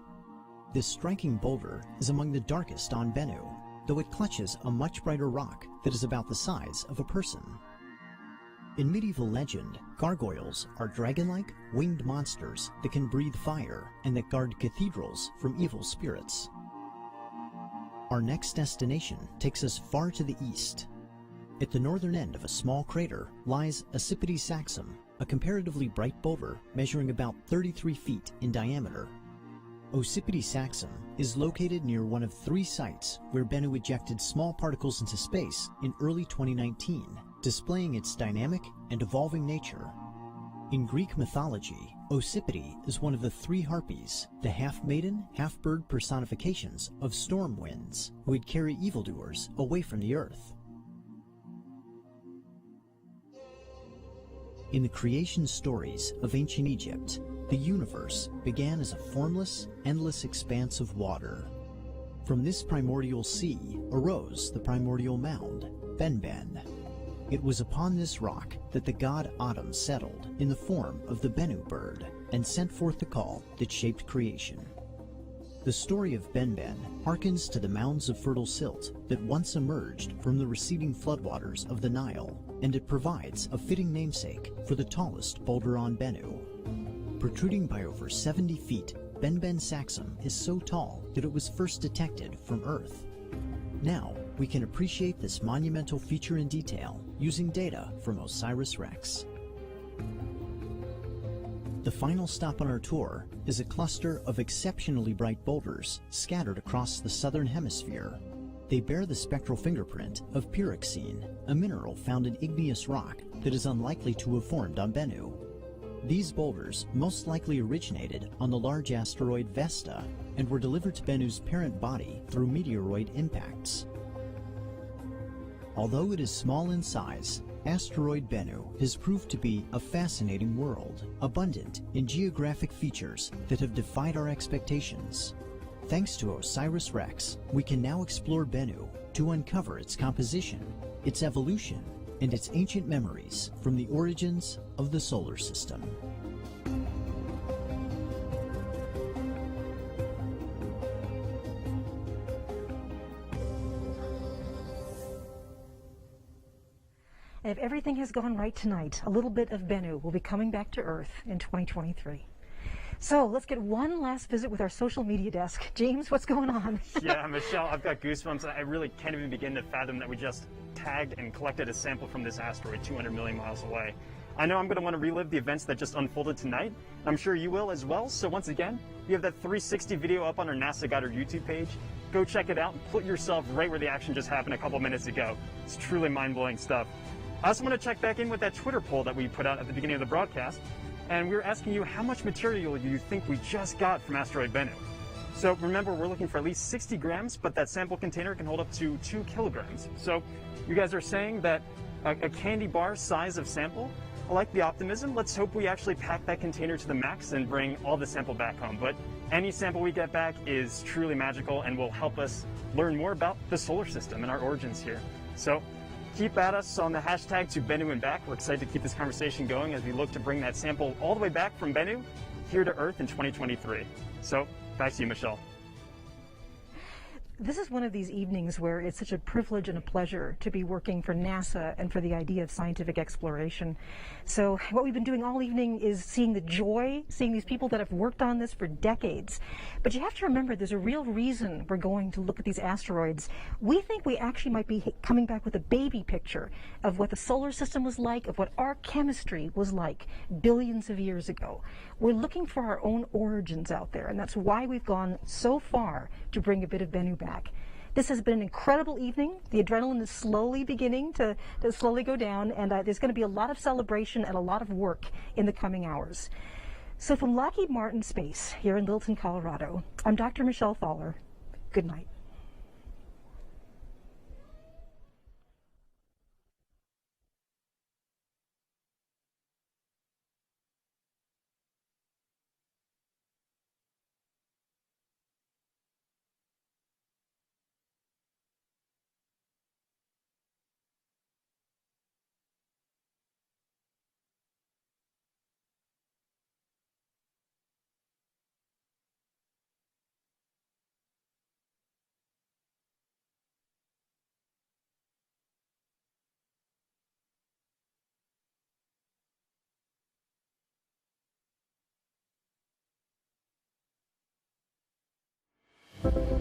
This striking boulder is among the darkest on Bennu, though it clutches a much brighter rock that is about the size of a person. In medieval legend, gargoyles are dragon-like, winged monsters that can breathe fire and that guard cathedrals from evil spirits. Our next destination takes us far to the east. At the northern end of a small crater lies OSIRIS-Saxum, a comparatively bright boulder measuring about 33 feet in diameter. OSIRIS-Saxum is located near one of 3 sites where Bennu ejected small particles into space in early 2019, displaying its dynamic and evolving nature. In Greek mythology, OSIRIS is one of the 3 harpies, the half-maiden, half-bird personifications of storm winds, who would carry evildoers away from the earth. In the creation stories of ancient Egypt, the universe began as a formless, endless expanse of water. From this primordial sea arose the primordial mound, Benben. It was upon this rock that the god Atum settled in the form of the Bennu bird and sent forth the call that shaped creation. The story of Benben harkens to the mounds of fertile silt that once emerged from the receding floodwaters of the Nile, and it provides a fitting namesake for the tallest boulder on Bennu. Protruding by over 70 feet, Benben Saxum is so tall that it was first detected from Earth. Now, we can appreciate this monumental feature in detail using data from OSIRIS-REx. The final stop on our tour is a cluster of exceptionally bright boulders scattered across the southern hemisphere. They bear the spectral fingerprint of pyroxene, a mineral found in igneous rock that is unlikely to have formed on Bennu. These boulders most likely originated on the large asteroid Vesta and were delivered to Bennu's parent body through meteoroid impacts. Although it is small in size, Asteroid Bennu has proved to be a fascinating world, abundant in geographic features that have defied our expectations. Thanks to OSIRIS-REx, we can now explore Bennu to uncover its composition, its evolution, and its ancient memories from the origins of the solar system. And if everything has gone right tonight, a little bit of Bennu will be coming back to Earth in 2023. So let's get one last visit with our social media desk. James, what's going on? Yeah, Michelle, I've got goosebumps. I really can't even begin to fathom that we just tagged and collected a sample from this asteroid 200 million miles away. I know I'm going to want to relive the events that just unfolded tonight. I'm sure you will as well. So once again, we have that 360 video up on our NASA Goddard YouTube page. Go check it out and put yourself right where the action just happened a couple minutes ago. It's truly mind-blowing stuff. I also want to check back in with that Twitter poll that we put out at the beginning of the broadcast. And we were asking you how much material you think we just got from Asteroid Bennu. So remember, we're looking for at least 60 grams, but that sample container can hold up to 2 kilograms. So you guys are saying that a candy bar size of sample? I like the optimism. Let's hope we actually pack that container to the max and bring all the sample back home. But any sample we get back is truly magical and will help us learn more about the solar system and our origins here. So keep at us on the hashtag to Bennu and back. We're excited to keep this conversation going as we look to bring that sample all the way back from Bennu here to Earth in 2023. So back to you, Michelle. This is one of these evenings where it's such a privilege and a pleasure to be working for NASA and for the idea of scientific exploration. So what we've been doing all evening is seeing the joy, seeing these people that have worked on this for decades. But you have to remember there's a real reason we're going to look at these asteroids. We think we actually might be coming back with a baby picture of what the solar system was like, of what our chemistry was like billions of years ago. We're looking for our own origins out there, and that's why we've gone so far to bring a bit of Bennu back. This has been an incredible evening. The adrenaline is slowly beginning to slowly go down, and there's going to be a lot of celebration and a lot of work in the coming hours. So from Lockheed Martin Space here in Littleton, Colorado, I'm Dr. Michelle Thaler. Good night. Bye.